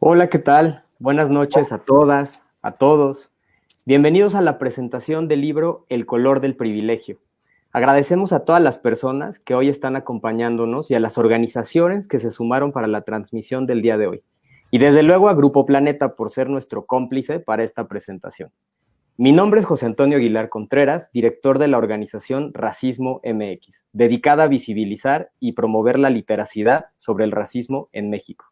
Hola, ¿qué tal? Buenas noches a todas, a todos. Bienvenidos a la presentación del libro El color del privilegio. Agradecemos a todas las personas que hoy están acompañándonos y a las organizaciones que se sumaron para la transmisión del día de hoy. Y desde luego a Grupo Planeta por ser nuestro cómplice para esta presentación. Mi nombre es José Antonio Aguilar Contreras, director de la organización Racismo MX, dedicada a visibilizar y promover la literacidad sobre el racismo en México.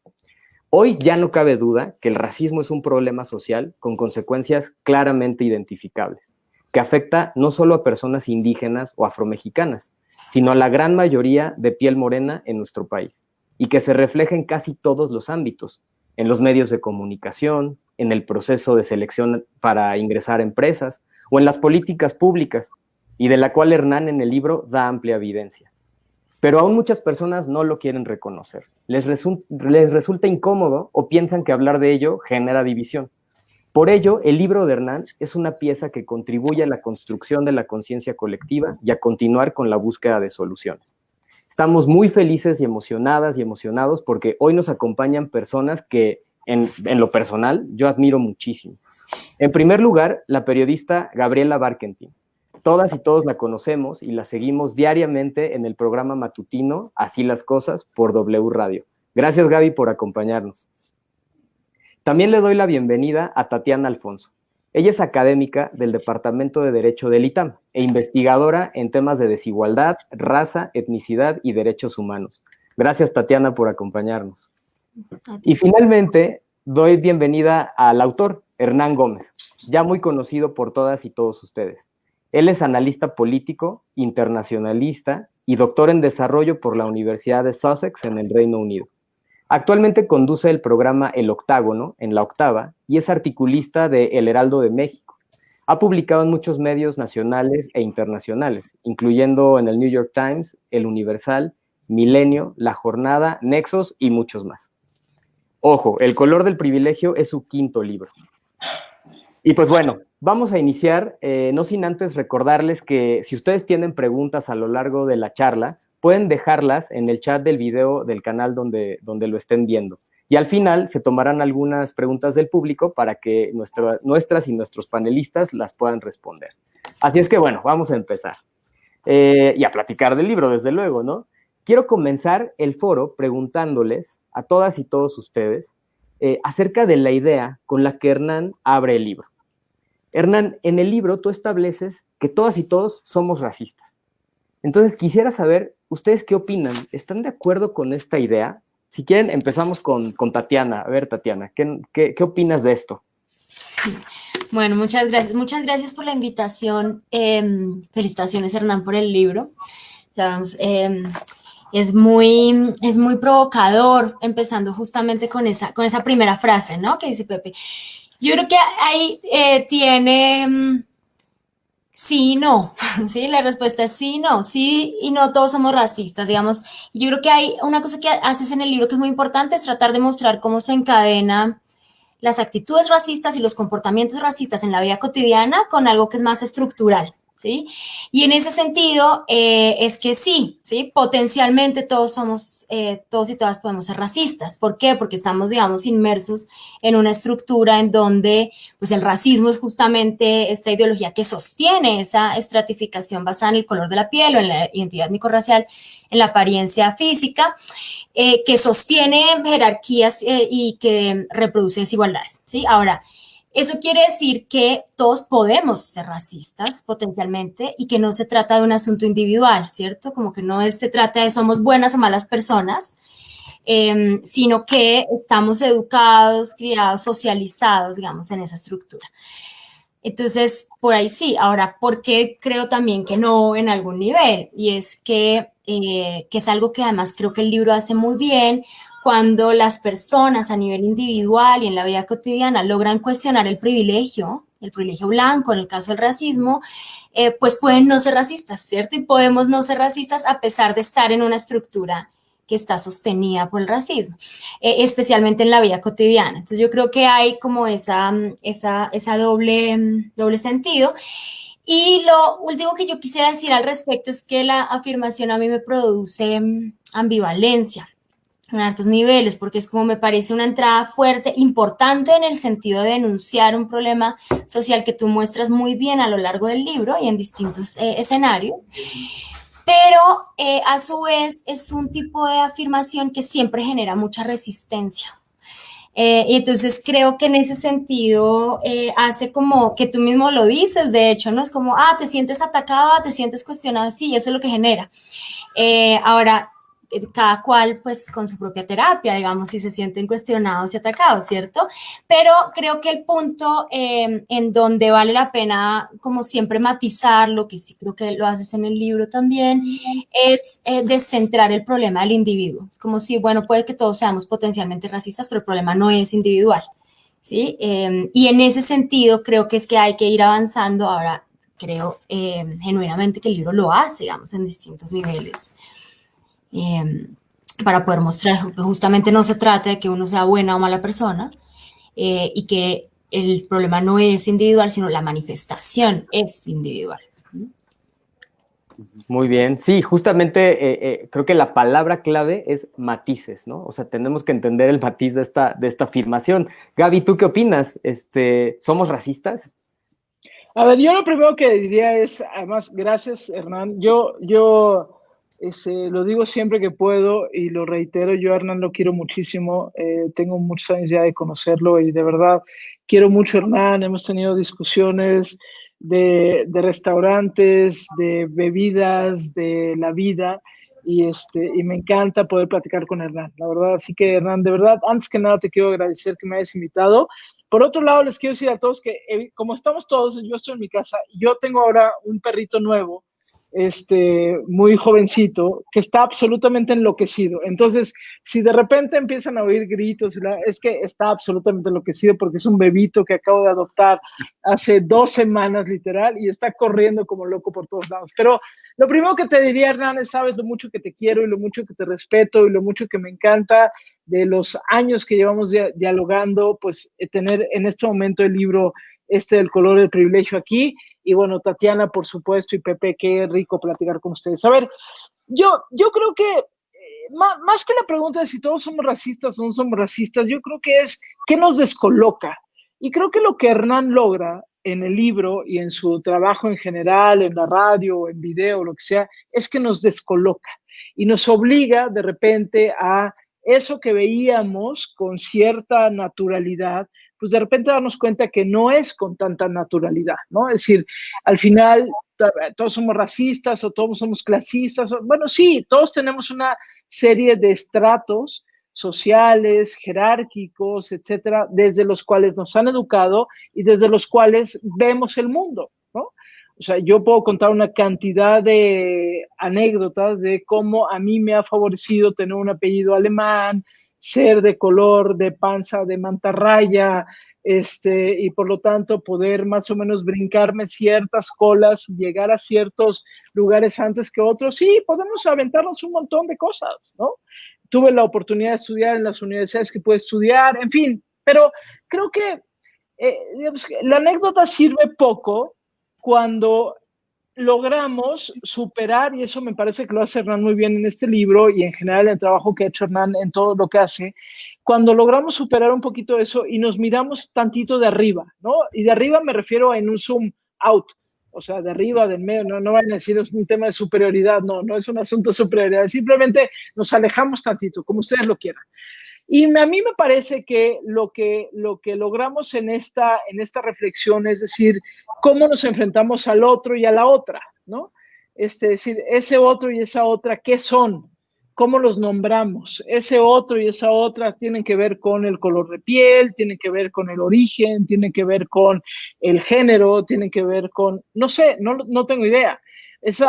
Hoy ya no cabe duda que el racismo es un problema social con consecuencias claramente identificables, que afecta no solo a personas indígenas o afromexicanas, sino a la gran mayoría de piel morena en nuestro país, y que se refleja en casi todos los ámbitos, en los medios de comunicación, en el proceso de selección para ingresar a empresas o en las políticas públicas, y de la cual Hernán en el libro da amplia evidencia. Pero aún muchas personas no lo quieren reconocer. Les resulta incómodo o piensan que hablar de ello genera división. Por ello, el libro de Hernán es una pieza que contribuye a la construcción de la conciencia colectiva y a continuar con la búsqueda de soluciones. Estamos muy felices y emocionadas y emocionados porque hoy nos acompañan personas que, en lo personal, yo admiro muchísimo. En primer lugar, la periodista Gabriela Barkentin. Todas y todos la conocemos y la seguimos diariamente en el programa matutino Así las Cosas por W Radio. Gracias, Gaby, por acompañarnos. También le doy la bienvenida a Tatiana Alfonso. Ella es académica del Departamento de Derecho del ITAM e investigadora en temas de desigualdad, raza, etnicidad y derechos humanos. Gracias, Tatiana, por acompañarnos. Y finalmente, doy bienvenida al autor, Hernán Gómez, ya muy conocido por todas y todos ustedes. Él es analista político, internacionalista y doctor en desarrollo por la Universidad de Sussex en el Reino Unido. Actualmente conduce el programa El Octágono en La Octava y es articulista de El Heraldo de México. Ha publicado en muchos medios nacionales e internacionales, incluyendo en el New York Times, El Universal, Milenio, La Jornada, Nexos y muchos más. Ojo, El color del privilegio es su quinto libro. Y pues bueno, vamos a iniciar, no sin antes recordarles que si ustedes tienen preguntas a lo largo de la charla, pueden dejarlas en el chat del video del canal donde lo estén viendo. Y al final se tomarán algunas preguntas del público para que nuestras y nuestros panelistas las puedan responder. Así es que bueno, vamos a empezar. Y a platicar del libro, desde luego, ¿no? Quiero comenzar el foro preguntándoles a todas y todos ustedes acerca de la idea con la que Hernán abre el libro. Hernán, en el libro tú estableces que todas y todos somos racistas. Entonces, quisiera saber, ¿ustedes qué opinan? ¿Están de acuerdo con esta idea? Si quieren, empezamos con Tatiana. A ver, Tatiana, ¿qué opinas de esto? Bueno, muchas gracias. Muchas gracias por la invitación. Felicitaciones, Hernán, por el libro. Es muy provocador, empezando justamente con esa primera frase, ¿no? Que dice Pepe. Yo creo que ahí tiene sí y no, ¿sí? La respuesta es sí y no. Sí y no, todos somos racistas, digamos. Yo creo que hay una cosa que haces en el libro que es muy importante, es tratar de mostrar cómo se encadena las actitudes racistas y los comportamientos racistas en la vida cotidiana con algo que es más estructural, ¿sí? Y en ese sentido es que sí, potencialmente todos y todas podemos ser racistas. ¿Por qué? Porque estamos, digamos, inmersos en una estructura en donde pues el racismo es justamente esta ideología que sostiene esa estratificación basada en el color de la piel o en la identidad étnico-racial, en la apariencia física, que sostiene jerarquías y que reproduce desigualdades, ¿sí? Ahora, eso quiere decir que todos podemos ser racistas potencialmente y que no se trata de un asunto individual, ¿cierto? Como que no se trata de somos buenas o malas personas, sino que estamos educados, criados, socializados, digamos, en esa estructura. Entonces, por ahí sí. Ahora, ¿por qué creo también que no en algún nivel? Y es que es algo que además creo que el libro hace muy bien cuando las personas a nivel individual y en la vida cotidiana logran cuestionar el privilegio blanco, en el caso del racismo, pues pueden no ser racistas, ¿cierto? Y podemos no ser racistas a pesar de estar en una estructura que está sostenida por el racismo, especialmente en la vida cotidiana. Entonces yo creo que hay como esa doble sentido. Y lo último que yo quisiera decir al respecto es que la afirmación a mí me produce ambivalencia. en altos niveles, porque es como me parece una entrada fuerte, importante en el sentido de denunciar un problema social que tú muestras muy bien a lo largo del libro y en distintos escenarios, pero a su vez es un tipo de afirmación que siempre genera mucha resistencia. Y entonces creo que en ese sentido hace como que tú mismo lo dices, de hecho, ¿no? Es como, te sientes atacado, te sientes cuestionado, sí, eso es lo que genera. Ahora, cada cual pues con su propia terapia, digamos, si se sienten cuestionados y atacados, ¿cierto? Pero creo que el punto en donde vale la pena, como siempre, matizarlo, que sí creo que lo haces en el libro también, es descentrar el problema del individuo. Es como si, bueno, puede que todos seamos potencialmente racistas, pero el problema no es individual, ¿sí? Y en ese sentido creo que es que hay que ir avanzando. Ahora, creo genuinamente que el libro lo hace, digamos, en distintos niveles. Para poder mostrar que justamente no se trata de que uno sea buena o mala persona y que el problema no es individual, sino la manifestación es individual. Muy bien, sí, justamente creo que la palabra clave es matices, ¿no? O sea, tenemos que entender el matiz de esta afirmación. Gaby, ¿tú qué opinas? ¿Somos racistas? A ver, yo lo primero que diría es, además, gracias, Hernán. Yo lo digo siempre que puedo y lo reitero. Yo a Hernán lo quiero muchísimo. Tengo muchos años ya de conocerlo y de verdad quiero mucho a Hernán. Hemos tenido discusiones de restaurantes, de bebidas, de la vida. Y me encanta poder platicar con Hernán, la verdad. Así que, Hernán, de verdad, antes que nada te quiero agradecer que me hayas invitado. Por otro lado, les quiero decir a todos que como estamos todos, yo estoy en mi casa, yo tengo ahora un perrito nuevo, muy jovencito, que está absolutamente enloquecido. Entonces, si de repente empiezan a oír gritos, es que está absolutamente enloquecido porque es un bebito que acabo de adoptar hace 2 semanas, literal, y está corriendo como loco por todos lados. Pero lo primero que te diría, Hernán, es sabes lo mucho que te quiero y lo mucho que te respeto y lo mucho que me encanta de los años que llevamos dialogando, pues tener en este momento el libro del color del privilegio aquí. Y bueno, Tatiana, por supuesto, y Pepe, qué rico platicar con ustedes. A ver, yo creo que más que la pregunta de si todos somos racistas o no somos racistas, yo creo que es qué nos descoloca. Y creo que lo que Hernán logra en el libro y en su trabajo en general, en la radio, en video, lo que sea, es que nos descoloca y nos obliga de repente a eso que veíamos con cierta naturalidad, pues de repente darnos cuenta que no es con tanta naturalidad, ¿no? Es decir, al final todos somos racistas o todos somos clasistas. Bueno, sí, todos tenemos una serie de estratos sociales, jerárquicos, etcétera, desde los cuales nos han educado y desde los cuales vemos el mundo, ¿no? O sea, yo puedo contar una cantidad de anécdotas de cómo a mí me ha favorecido tener un apellido alemán, ser de color, de panza, de mantarraya, y por lo tanto poder más o menos brincarme ciertas colas y llegar a ciertos lugares antes que otros. Sí, podemos aventarnos un montón de cosas, ¿no? Tuve la oportunidad de estudiar en las universidades que pude estudiar, en fin, pero creo que digamos, la anécdota sirve poco cuando logramos superar, y eso me parece que lo hace Hernán muy bien en este libro y en general en el trabajo que ha hecho Hernán en todo lo que hace, cuando logramos superar un poquito eso y nos miramos tantito de arriba, ¿no? Y de arriba me refiero en un zoom out, o sea, de arriba, del medio, no vayan a decir es un tema de superioridad, no es un asunto de superioridad, simplemente nos alejamos tantito, como ustedes lo quieran. Y a mí me parece que lo que logramos en esta reflexión es decir, cómo nos enfrentamos al otro y a la otra, ¿no? Es decir, ese otro y esa otra, ¿qué son? ¿Cómo los nombramos? Ese otro y esa otra tienen que ver con el color de piel, tienen que ver con el origen, tienen que ver con el género, tienen que ver con, no sé, no tengo idea. Es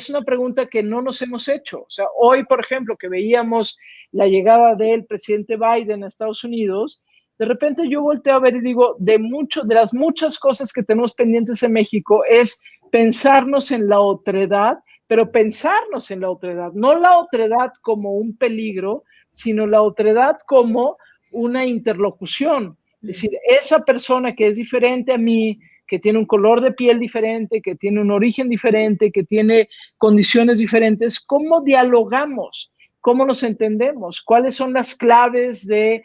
una pregunta que no nos hemos hecho. O sea, hoy, por ejemplo, que veíamos la llegada del presidente Biden a Estados Unidos, de repente yo volteo a ver y digo, de las muchas cosas que tenemos pendientes en México es pensarnos en la otredad, pero pensarnos en la otredad, no la otredad como un peligro, sino la otredad como una interlocución. Es decir, esa persona que es diferente a mí, que tiene un color de piel diferente, que tiene un origen diferente, que tiene condiciones diferentes, ¿cómo dialogamos? cómo nos entendemos, cuáles son las claves de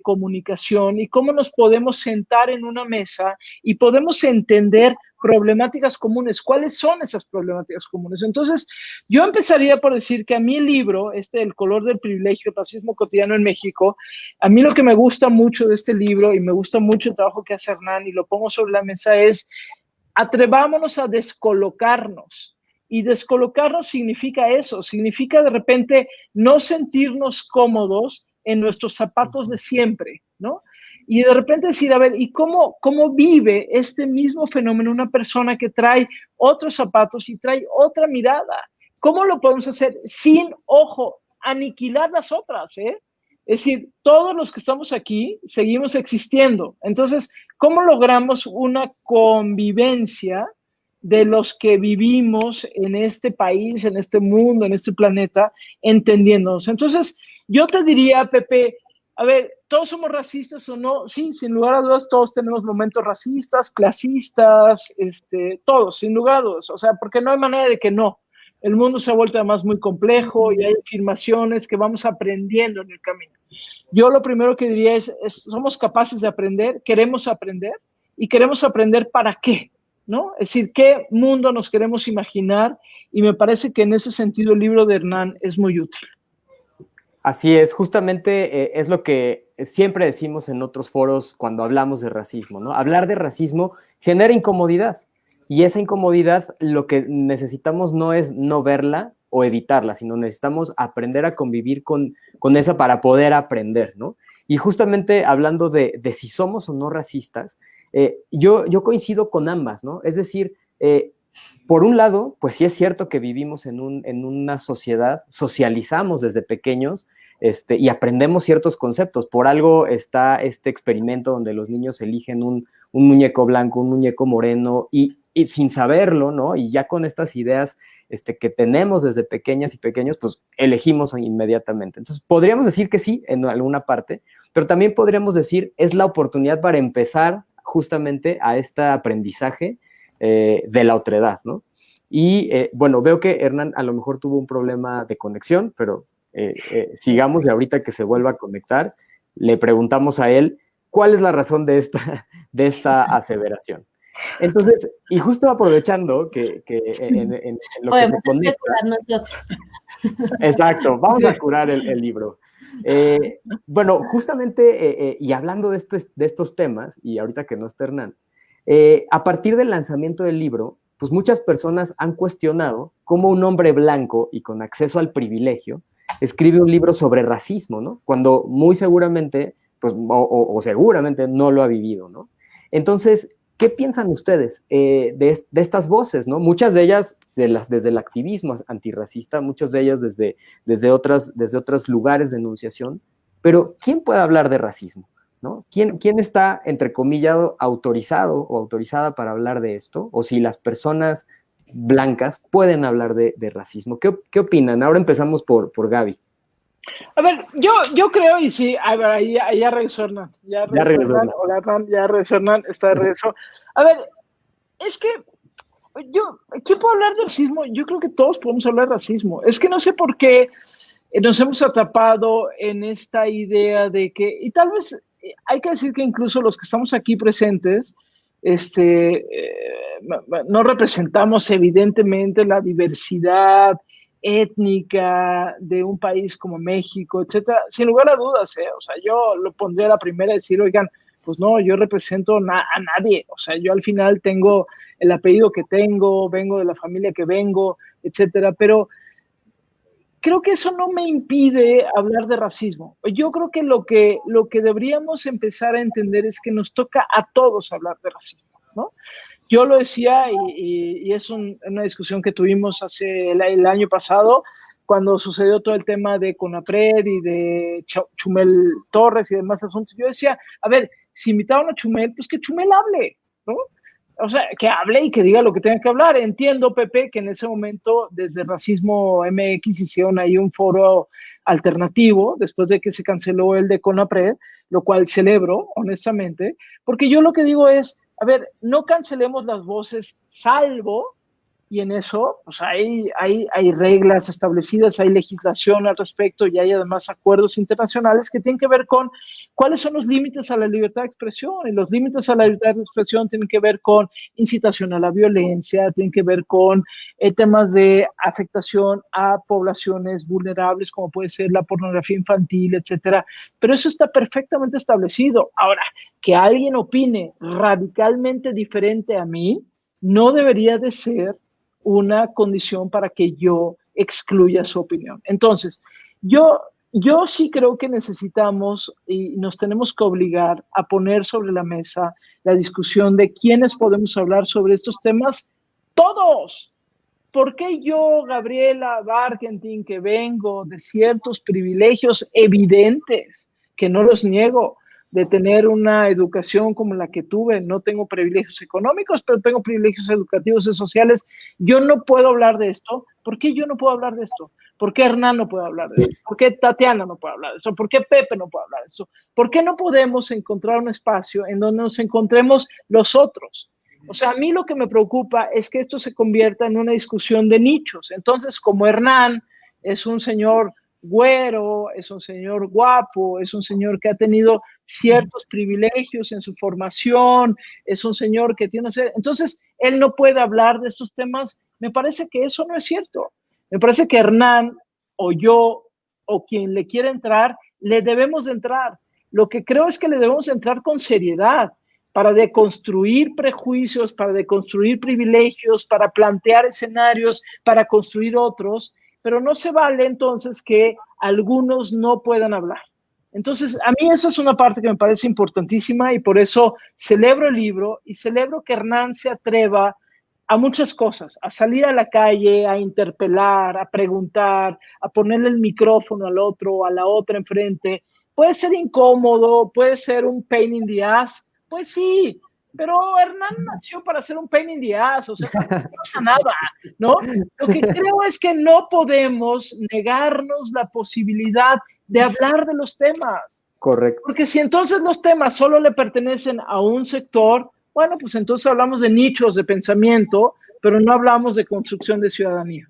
comunicación y cómo nos podemos sentar en una mesa y podemos entender problemáticas comunes. ¿Cuáles son esas problemáticas comunes? Entonces, yo empezaría por decir que a mí el libro, El color del privilegio, el racismo cotidiano en México, a mí lo que me gusta mucho de este libro y me gusta mucho el trabajo que hace Hernán y lo pongo sobre la mesa es atrevámonos a descolocarnos. Y descolocarnos significa eso, significa de repente no sentirnos cómodos en nuestros zapatos de siempre, ¿no? Y de repente decir, a ver, ¿y cómo vive este mismo fenómeno una persona que trae otros zapatos y trae otra mirada? ¿Cómo lo podemos hacer sin, ojo, aniquilar las otras, eh? Es decir, todos los que estamos aquí seguimos existiendo. Entonces, ¿cómo logramos una convivencia de los que vivimos en este país, en este mundo, en este planeta, entendiéndonos? Entonces, yo te diría, Pepe, a ver, ¿todos somos racistas o no? Sí, sin lugar a dudas, todos tenemos momentos racistas, clasistas, todos, sin lugar a dudas. O sea, porque no hay manera de que no. El mundo se ha vuelto además muy complejo y hay afirmaciones que vamos aprendiendo en el camino. Yo lo primero que diría es somos capaces de aprender, queremos aprender, y queremos aprender para qué, ¿no? Es decir, qué mundo nos queremos imaginar, y me parece que en ese sentido el libro de Hernán es muy útil. Así es, justamente es lo que siempre decimos en otros foros cuando hablamos de racismo, ¿no? Hablar de racismo genera incomodidad, y esa incomodidad lo que necesitamos no es no verla o evitarla, sino necesitamos aprender a convivir con esa para poder aprender, ¿no? Y justamente hablando de si somos o no racistas, yo coincido con ambas, ¿no? Es decir, por un lado, pues sí es cierto que vivimos en una sociedad, socializamos desde pequeños, y aprendemos ciertos conceptos. Por algo está este experimento donde los niños eligen un muñeco blanco, un muñeco moreno, y sin saberlo, ¿no? Y ya con estas ideas que tenemos desde pequeñas y pequeños, pues elegimos inmediatamente. Entonces, podríamos decir que sí, en alguna parte, pero también podríamos decir, es la oportunidad para empezar justamente a este aprendizaje de la otredad, ¿no? Y bueno, veo que Hernán a lo mejor tuvo un problema de conexión, pero sigamos, y ahorita que se vuelva a conectar, le preguntamos a él cuál es la razón de esta aseveración. Entonces, y justo aprovechando que en lo podemos que se conecta, nosotros. Exacto, vamos a curar el libro. Bueno, justamente, y hablando de estos temas, y ahorita que no está Hernán, a partir del lanzamiento del libro, pues muchas personas han cuestionado cómo un hombre blanco y con acceso al privilegio escribe un libro sobre racismo, ¿no? Cuando muy seguramente, pues, o seguramente no lo ha vivido, ¿no? Entonces, ¿qué piensan ustedes de estas voces, ¿no? Muchas de ellas desde el activismo antirracista, muchas de ellas desde otros lugares de enunciación, pero ¿quién puede hablar de racismo? ¿No? ¿Quién está, entrecomillado, autorizado o autorizada para hablar de esto? O si las personas blancas pueden hablar de racismo. ¿Qué opinan? Ahora empezamos por Gaby. A ver, yo creo, y sí, a ver, ahí ya regresó Hernán. Ya regresó Hernán. Hola, Hernán, ya regresó Hernán, está de regreso. A ver, es que ¿quién puede hablar de racismo? Yo creo que todos podemos hablar de racismo. Es que no sé por qué nos hemos atrapado en esta idea de que, y tal vez hay que decir que incluso los que estamos aquí presentes, no representamos evidentemente la diversidad étnica de un país como México, etcétera, sin lugar a dudas, o sea, yo lo pondré a la primera a decir, oigan, pues no, yo represento a nadie, o sea, yo al final tengo el apellido que tengo, vengo de la familia que vengo, etcétera, pero creo que eso no me impide hablar de racismo. Yo creo que lo que deberíamos empezar a entender es que nos toca a todos hablar de racismo, ¿no? Yo lo decía, y es una discusión que tuvimos el año pasado, cuando sucedió todo el tema de CONAPRED y de Chumel Torres y demás asuntos. Yo decía, a ver, si invitaron a Chumel, pues que Chumel hable, ¿no? O sea, que hable y que diga lo que tenga que hablar. Entiendo, Pepe, que en ese momento desde Racismo MX hicieron ahí un foro alternativo después de que se canceló el de CONAPRED, lo cual celebro, honestamente, porque yo lo que digo es, a ver, no cancelemos las voces, salvo y en eso pues hay reglas establecidas, hay legislación al respecto y hay además acuerdos internacionales que tienen que ver con cuáles son los límites a la libertad de expresión. Y los límites a la libertad de expresión tienen que ver con incitación a la violencia, tienen que ver con temas de afectación a poblaciones vulnerables, como puede ser la pornografía infantil, etcétera. Pero eso está perfectamente establecido. Ahora, que alguien opine radicalmente diferente a mí, no debería de ser una condición para que yo excluya su opinión. Entonces, yo sí creo que necesitamos y nos tenemos que obligar a poner sobre la mesa la discusión de quiénes podemos hablar sobre estos temas. Todos. ¿Por qué yo, Gabriela Barkentin, que vengo de ciertos privilegios evidentes, que no los niego, de tener una educación como la que tuve, no tengo privilegios económicos, pero tengo privilegios educativos y sociales, yo no puedo hablar de esto? ¿Por qué yo no puedo hablar de esto? ¿Por qué Hernán no puede hablar de esto? ¿Por qué Tatiana no puede hablar de esto? ¿Por qué Pepe no puede hablar de esto? ¿Por qué no podemos encontrar un espacio en donde nos encontremos los otros? O sea, a mí lo que me preocupa es que esto se convierta en una discusión de nichos. Entonces, como Hernán es un señor güero, es un señor guapo, es un señor que ha tenido ciertos privilegios en su formación, es un señor que tiene... Entonces, él no puede hablar de estos temas. Me parece que eso no es cierto. Me parece que Hernán o yo o quien le quiera entrar, le debemos de entrar. Lo que creo es que le debemos entrar con seriedad para deconstruir prejuicios, para deconstruir privilegios, para plantear escenarios, para construir otros, pero no se vale entonces que algunos no puedan hablar. Entonces, a mí esa es una parte que me parece importantísima y por eso celebro el libro y celebro que Hernán se atreva a muchas cosas, a salir a la calle, a interpelar, a preguntar, a ponerle el micrófono al otro, a la otra enfrente. Puede ser incómodo, puede ser un pain in the ass, pues sí, pero Hernán nació para ser un pain in the ass, o sea, no pasa nada, ¿no? Lo que creo es que no podemos negarnos la posibilidad de hablar de los temas. Correcto. Porque si entonces los temas solo le pertenecen a un sector, bueno, pues entonces hablamos de nichos de pensamiento, pero no hablamos de construcción de ciudadanía.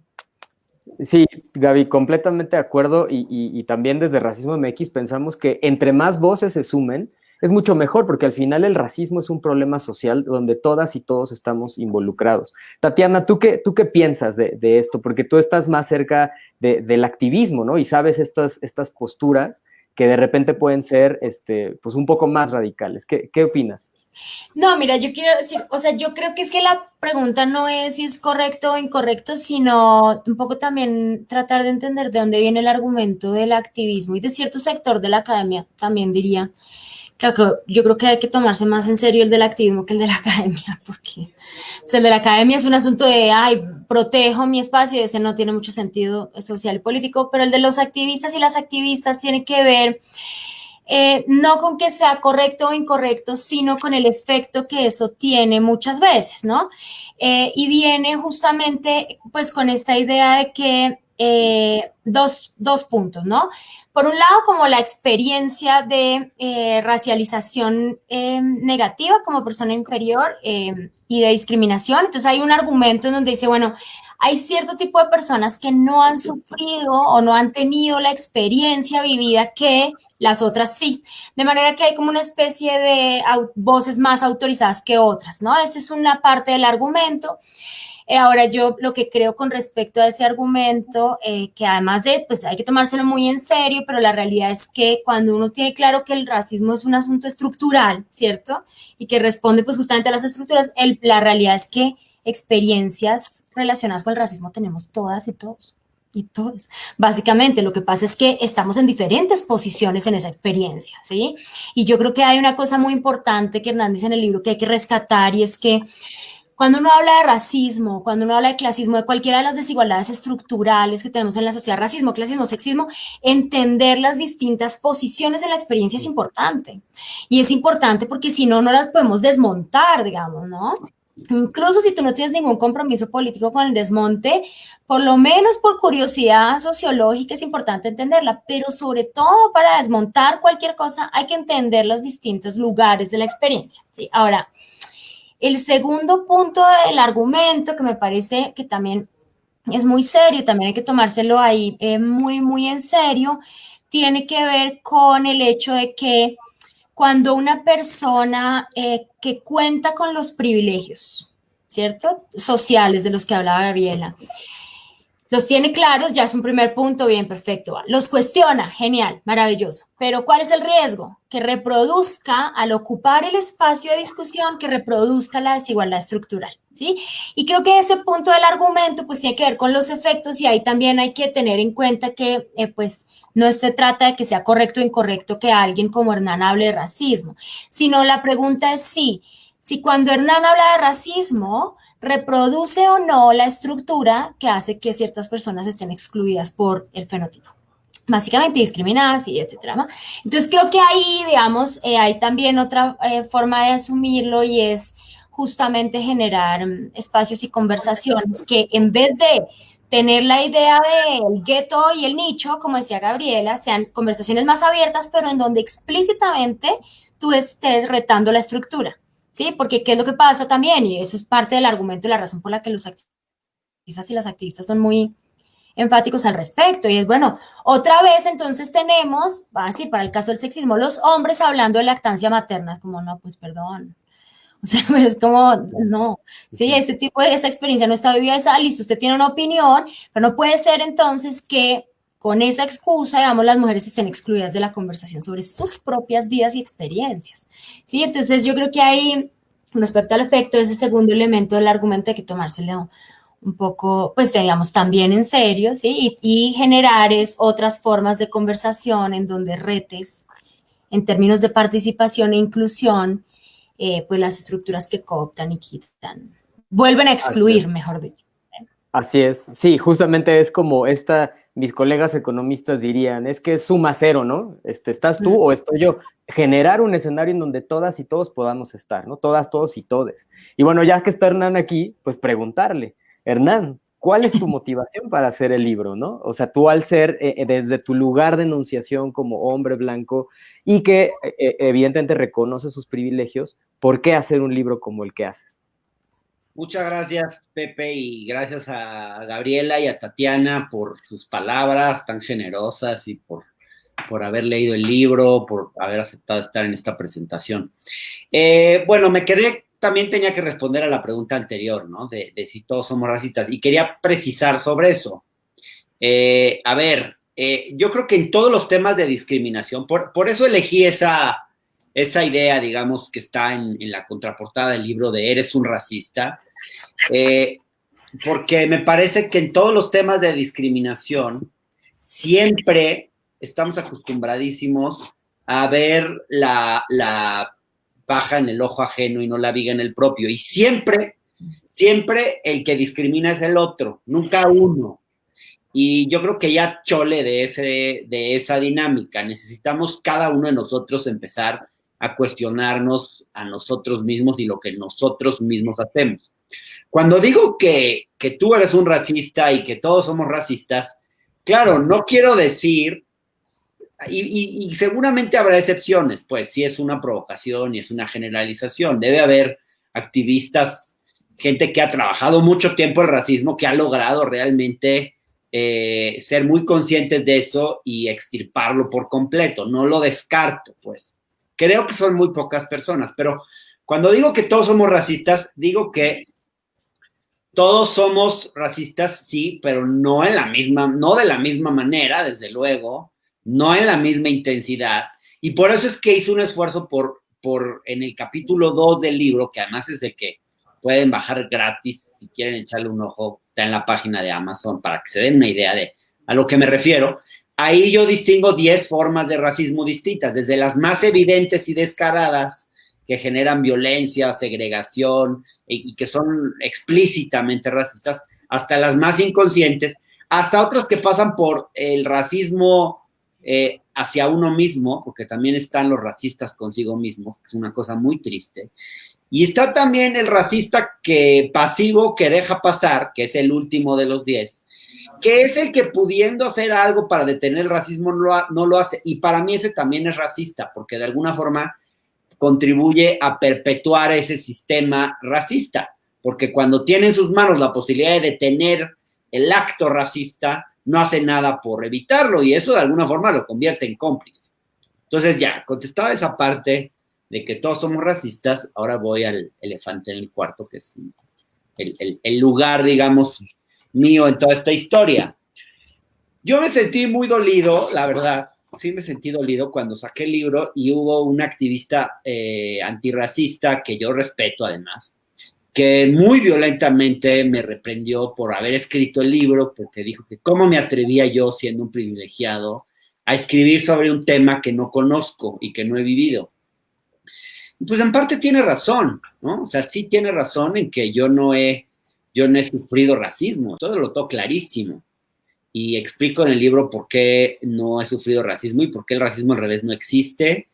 Sí, Gaby, completamente de acuerdo y también desde Racismo MX pensamos que entre más voces se sumen, es mucho mejor, porque al final el racismo es un problema social donde todas y todos estamos involucrados. Tatiana, ¿tú qué piensas de esto? Porque tú estás más cerca del activismo, ¿no? Y sabes estas posturas que de repente pueden ser pues un poco más radicales. ¿Qué opinas? No, mira, yo quiero decir, o sea, yo creo que es que la pregunta no es si es correcto o incorrecto, sino un poco también tratar de entender de dónde viene el argumento del activismo y de cierto sector de la academia, también diría. Claro, yo creo que hay que tomarse más en serio el del activismo que el de la academia, porque el de la academia es un asunto de, ay, protejo mi espacio, y ese no tiene mucho sentido social y político, pero el de los activistas y las activistas tiene que ver no con que sea correcto o incorrecto, sino con el efecto que eso tiene muchas veces, ¿no? Y viene justamente pues con esta idea de que dos puntos, ¿no? Por un lado, como la experiencia de racialización negativa como persona inferior y de discriminación. Entonces hay un argumento en donde dice, bueno, hay cierto tipo de personas que no han sufrido o no han tenido la experiencia vivida que las otras sí. De manera que hay como una especie de voces más autorizadas que otras, ¿no? Esa es una parte del argumento. Ahora yo lo que creo con respecto a ese argumento, que además de, pues hay que tomárselo muy en serio, pero la realidad es que cuando uno tiene claro que el racismo es un asunto estructural, ¿cierto? Y que responde pues justamente a las estructuras, la realidad es que experiencias relacionadas con el racismo tenemos todas y todos. Y todos. Básicamente, lo que pasa es que estamos en diferentes posiciones en esa experiencia, ¿sí? Y yo creo que hay una cosa muy importante que Hernán dice en el libro que hay que rescatar y es que cuando uno habla de racismo, cuando uno habla de clasismo, de cualquiera de las desigualdades estructurales que tenemos en la sociedad, racismo, clasismo, sexismo, entender las distintas posiciones de la experiencia es importante. Y es importante porque si no, no las podemos desmontar, digamos, ¿no? Incluso si tú no tienes ningún compromiso político con el desmonte, por lo menos por curiosidad sociológica es importante entenderla, pero sobre todo para desmontar cualquier cosa hay que entender los distintos lugares de la experiencia, ¿sí? Ahora, El segundo punto del argumento, que me parece que también es muy serio, también hay que tomárselo ahí muy, muy en serio, tiene que ver con el hecho de que cuando una persona que cuenta con los privilegios, ¿cierto? Sociales de los que hablaba Gabriela, los tiene claros, ya es un primer punto, bien, perfecto. Los cuestiona, genial, maravilloso. Pero ¿cuál es el riesgo? Que reproduzca, al ocupar el espacio de discusión, que reproduzca la desigualdad estructural, ¿sí? Y creo que ese punto del argumento, pues, tiene que ver con los efectos y ahí también hay que tener en cuenta que, pues, no se trata de que sea correcto o incorrecto que alguien como Hernán hable de racismo, sino la pregunta es si cuando Hernán habla de racismo, reproduce o no la estructura que hace que ciertas personas estén excluidas por el fenotipo. Básicamente discriminadas y etcétera, ¿no? Entonces creo que ahí, digamos, hay también otra forma de asumirlo y es justamente generar espacios y conversaciones que en vez de tener la idea del gueto y el nicho, como decía Gabriela, sean conversaciones más abiertas, pero en donde explícitamente tú estés retando la estructura. ¿Sí? Porque ¿qué es lo que pasa también? Y eso es parte del argumento y la razón por la que los activistas y las activistas son muy enfáticos al respecto. Y es, bueno, otra vez entonces tenemos, va a decir, para el caso del sexismo, los hombres hablando de lactancia materna, como no, pues perdón. O sea, pero es como, no, sí, ese tipo de, esa experiencia no está vivida, esa, listo, usted tiene una opinión, pero no puede ser entonces que con esa excusa, digamos, las mujeres estén excluidas de la conversación sobre sus propias vidas y experiencias. ¿Sí? Entonces yo creo que ahí, respecto al efecto, ese segundo elemento del argumento hay que tomárselo un poco, pues digamos, también en serio, ¿sí? Y generar otras formas de conversación en donde retes, en términos de participación e inclusión, pues las estructuras que cooptan y quitan, vuelven a excluir, mejor dicho. Así es, sí, justamente es como mis colegas economistas dirían, es que es suma cero, ¿no? ¿Estás tú o estoy yo? Generar un escenario en donde todas y todos podamos estar, ¿no? Todas, todos y todes. Y bueno, ya que está Hernán aquí, pues preguntarle, Hernán, ¿cuál es tu motivación para hacer el libro, no? O sea, tú al ser desde tu lugar de enunciación como hombre blanco y que evidentemente reconoce sus privilegios, ¿por qué hacer un libro como el que haces? Muchas gracias, Pepe, y gracias a Gabriela y a Tatiana por sus palabras tan generosas y por haber leído el libro, por haber aceptado estar en esta presentación. Bueno, también tenía que responder a la pregunta anterior, ¿no? De si todos somos racistas, y quería precisar sobre eso. A ver, yo creo que en todos los temas de discriminación, por eso elegí esa idea, digamos, que está en la contraportada del libro de Eres un racista, porque me parece que en todos los temas de discriminación siempre estamos acostumbradísimos a ver la paja en el ojo ajeno y no la viga en el propio, y siempre el que discrimina es el otro, nunca uno. Y yo creo que ya chole de esa dinámica. Necesitamos cada uno de nosotros empezar a cuestionarnos a nosotros mismos y lo que nosotros mismos hacemos. Cuando digo que tú eres un racista y que todos somos racistas, claro, no quiero decir, y seguramente habrá excepciones, pues si es una provocación y es una generalización. Debe haber activistas, gente que ha trabajado mucho tiempo el racismo, que ha logrado realmente ser muy conscientes de eso y extirparlo por completo. No lo descarto, pues. Creo que son muy pocas personas, pero cuando digo que todos somos racistas, digo que todos somos racistas, sí, pero no de la misma manera, desde luego, no en la misma intensidad. Y por eso es que hice un esfuerzo en el capítulo 2 del libro, que además es de que pueden bajar gratis, si quieren echarle un ojo, está en la página de Amazon, para que se den una idea de a lo que me refiero. Ahí yo distingo 10 formas de racismo distintas, desde las más evidentes y descaradas, que generan violencia, segregación, y que son explícitamente racistas, hasta las más inconscientes, hasta otros que pasan por el racismo hacia uno mismo, porque también están los racistas consigo mismos, que es una cosa muy triste. Y está también el racista pasivo que deja pasar, que es el último de los 10, que es el que pudiendo hacer algo para detener el racismo no lo hace. Y para mí ese también es racista, porque de alguna forma contribuye a perpetuar ese sistema racista, porque cuando tiene en sus manos la posibilidad de detener el acto racista, no hace nada por evitarlo y eso de alguna forma lo convierte en cómplice. Entonces ya, contestada esa parte de que todos somos racistas, ahora voy al elefante en el cuarto, que es el lugar, digamos, mío en toda esta historia. Yo me sentí muy dolido, la verdad, sí me sentí dolido cuando saqué el libro y hubo un activista antirracista que yo respeto además, que muy violentamente me reprendió por haber escrito el libro, porque dijo que cómo me atrevía yo, siendo un privilegiado, a escribir sobre un tema que no conozco y que no he vivido. Pues en parte tiene razón, ¿no? O sea, sí tiene razón en que yo no he sufrido racismo, todo lo tengo clarísimo. Y explico en el libro por qué no he sufrido racismo y por qué el racismo al revés no existe,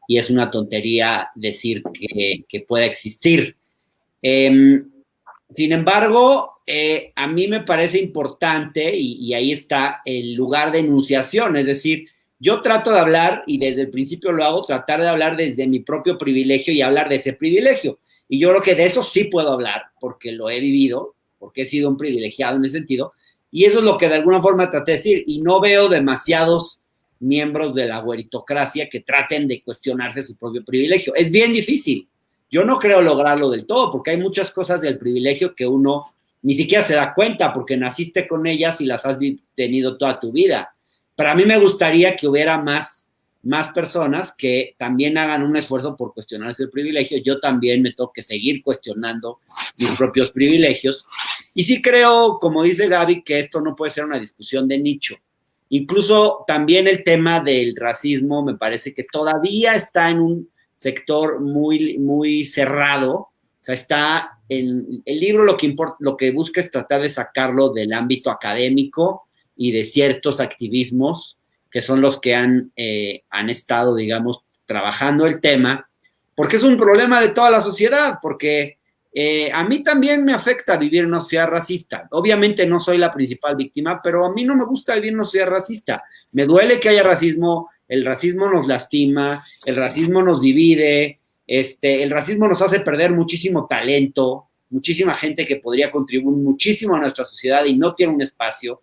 y es una tontería decir que pueda existir. Sin embargo, a mí me parece importante, y ahí está el lugar de enunciación, es decir, yo trato de hablar, y desde el principio lo hago, tratar de hablar desde mi propio privilegio y hablar de ese privilegio. Y yo creo que de eso sí puedo hablar, porque lo he vivido, porque he sido un privilegiado en ese sentido, y eso es lo que de alguna forma traté de decir, y no veo demasiados miembros de la güeritocracia que traten de cuestionarse su propio privilegio. Es bien difícil. Yo no creo lograrlo del todo, porque hay muchas cosas del privilegio que uno ni siquiera se da cuenta, porque naciste con ellas y las has tenido toda tu vida. Para mí me gustaría que hubiera más personas que también hagan un esfuerzo por cuestionarse el privilegio. Yo también me tengo que seguir cuestionando mis propios privilegios. Y sí creo, como dice Gaby, que esto no puede ser una discusión de nicho. Incluso también el tema del racismo me parece que todavía está en un sector muy, muy cerrado. O sea, está en el libro lo que busca es tratar de sacarlo del ámbito académico y de ciertos activismos que son los que han estado, digamos, trabajando el tema, porque es un problema de toda la sociedad, porque a mí también me afecta vivir en una sociedad racista. Obviamente no soy la principal víctima, pero a mí no me gusta vivir en una sociedad racista. Me duele que haya racismo, el racismo nos lastima, el racismo nos divide, el racismo nos hace perder muchísimo talento, muchísima gente que podría contribuir muchísimo a nuestra sociedad y no tiene un espacio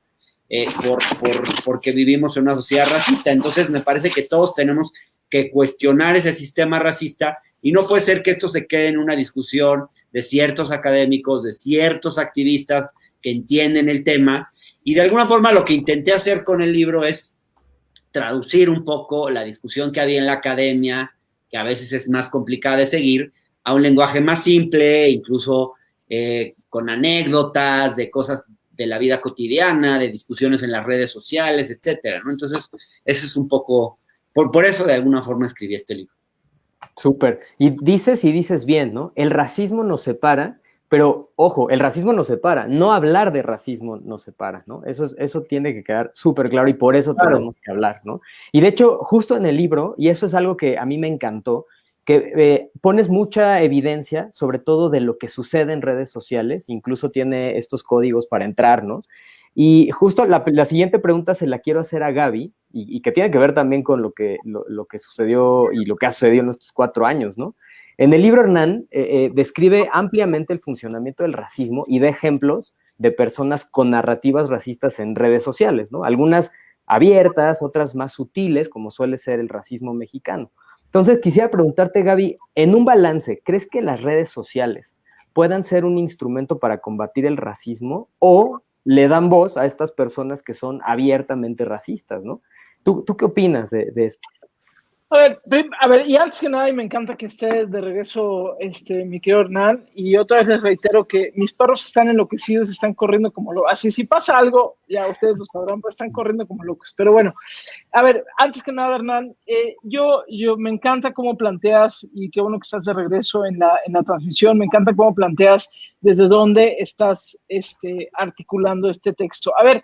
porque vivimos en una sociedad racista. Entonces me parece que todos tenemos que cuestionar ese sistema racista y no puede ser que esto se quede en una discusión de ciertos académicos, de ciertos activistas que entienden el tema. Y de alguna forma lo que intenté hacer con el libro es traducir un poco la discusión que había en la academia, que a veces es más complicada de seguir, a un lenguaje más simple, incluso con anécdotas de cosas de la vida cotidiana, de discusiones en las redes sociales, etcétera, ¿no? Entonces, eso es un poco, por eso de alguna forma escribí este libro. Súper. Y dices bien, ¿no? El racismo nos separa, pero, ojo, el racismo nos separa. No hablar de racismo nos separa, ¿no? Eso tiene que quedar súper claro y por eso tenemos que hablar, ¿no? Y de hecho, justo en el libro, y eso es algo que a mí me encantó, que pones mucha evidencia, sobre todo de lo que sucede en redes sociales, incluso tiene estos códigos para entrar, ¿no? Y justo la siguiente pregunta se la quiero hacer a Gaby, y que tiene que ver también con lo que sucedió y lo que ha sucedido en estos 4 años, ¿no? En el libro, Hernán describe ampliamente el funcionamiento del racismo y da ejemplos de personas con narrativas racistas en redes sociales, ¿no? Algunas abiertas, otras más sutiles, como suele ser el racismo mexicano. Entonces, quisiera preguntarte, Gaby, en un balance, ¿crees que las redes sociales puedan ser un instrumento para combatir el racismo o le dan voz a estas personas que son abiertamente racistas, ¿no? ¿Tú qué opinas de esto? A ver, y antes que nada, y me encanta que esté de regreso mi querido Hernán, y otra vez les reitero que mis perros están enloquecidos, están corriendo como locos. Así, si pasa algo, ya ustedes lo sabrán, pero están corriendo como locos. Pero bueno, a ver, antes que nada, Hernán, yo me encanta cómo planteas, y qué bueno que estás de regreso en la transmisión, me encanta cómo planteas desde dónde estás articulando este texto. A ver,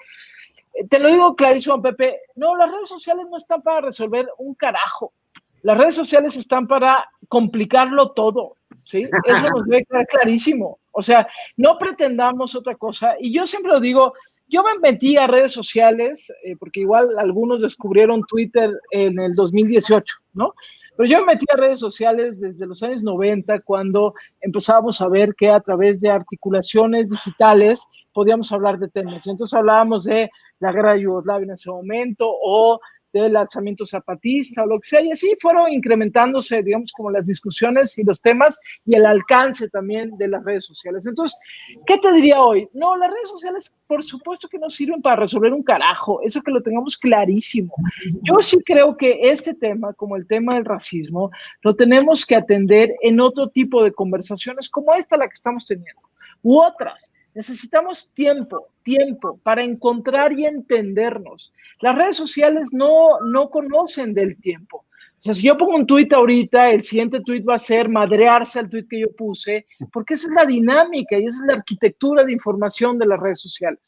te lo digo clarísimo, Pepe, no, las redes sociales no están para resolver un carajo. Las redes sociales están para complicarlo todo, ¿sí? Eso nos debe quedar clarísimo. O sea, no pretendamos otra cosa. Y yo siempre lo digo, yo me metí a redes sociales, porque igual algunos descubrieron Twitter en el 2018, ¿no? Pero yo me metí a redes sociales desde los años 90, cuando empezábamos a ver que a través de articulaciones digitales podíamos hablar de temas. Y entonces hablábamos de la guerra de Yugoslavia en ese momento, o del alzamiento zapatista, o lo que sea, y así fueron incrementándose, digamos, como las discusiones y los temas y el alcance también de las redes sociales. Entonces, ¿qué te diría hoy? No, las redes sociales, por supuesto que no sirven para resolver un carajo, eso que lo tengamos clarísimo. Yo sí creo que este tema, como el tema del racismo, lo tenemos que atender en otro tipo de conversaciones como esta, la que estamos teniendo, u otras. Necesitamos tiempo para encontrar y entendernos. Las redes sociales no conocen del tiempo. O sea, si yo pongo un tuit ahorita, el siguiente tuit va a ser madrearse al tuit que yo puse, porque esa es la dinámica y esa es la arquitectura de información de las redes sociales.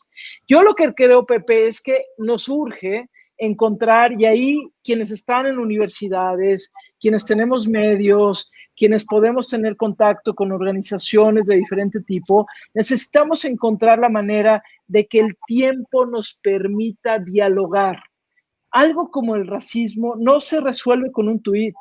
Yo lo que creo, Pepe, es que nos urge encontrar, y ahí quienes están en universidades, quienes tenemos medios, quienes podemos tener contacto con organizaciones de diferente tipo, necesitamos encontrar la manera de que el tiempo nos permita dialogar. Algo como el racismo no se resuelve con un tuit,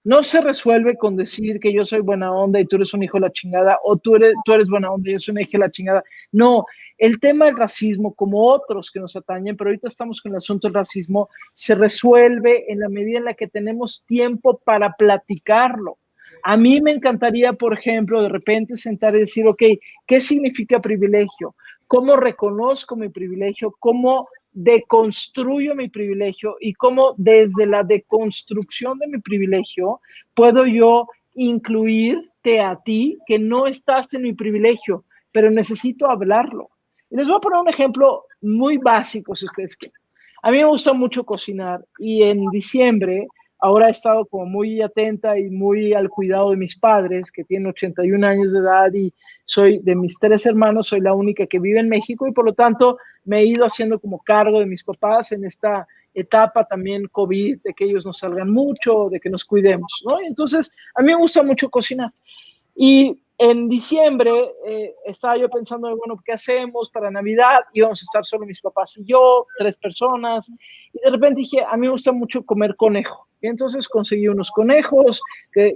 no se resuelve con decir que yo soy buena onda y tú eres un hijo de la chingada, o tú eres buena onda y yo soy un hijo de la chingada. No, el tema del racismo, como otros que nos atañen, pero ahorita estamos con el asunto del racismo, se resuelve en la medida en la que tenemos tiempo para platicarlo. A mí me encantaría, por ejemplo, de repente sentar y decir, ok, ¿qué significa privilegio? ¿Cómo reconozco mi privilegio? ¿Cómo deconstruyo mi privilegio? Y cómo desde la deconstrucción de mi privilegio puedo yo incluirte a ti que no estás en mi privilegio, pero necesito hablarlo. Y les voy a poner un ejemplo muy básico, si ustedes quieren. A mí me gusta mucho cocinar y en diciembre ahora he estado como muy atenta y muy al cuidado de mis padres, que tienen 81 años de edad, y soy de mis 3 hermanos, soy la única que vive en México, y por lo tanto me he ido haciendo como cargo de mis papás en esta etapa también COVID, de que ellos no salgan mucho, de que nos cuidemos, ¿no? Entonces, a mí me gusta mucho cocinar. Y en diciembre estaba yo pensando, bueno, ¿qué hacemos para Navidad? Íbamos a estar solo mis papás y yo, 3 personas, y de repente dije, a mí me gusta mucho comer conejo. Y entonces conseguí unos conejos que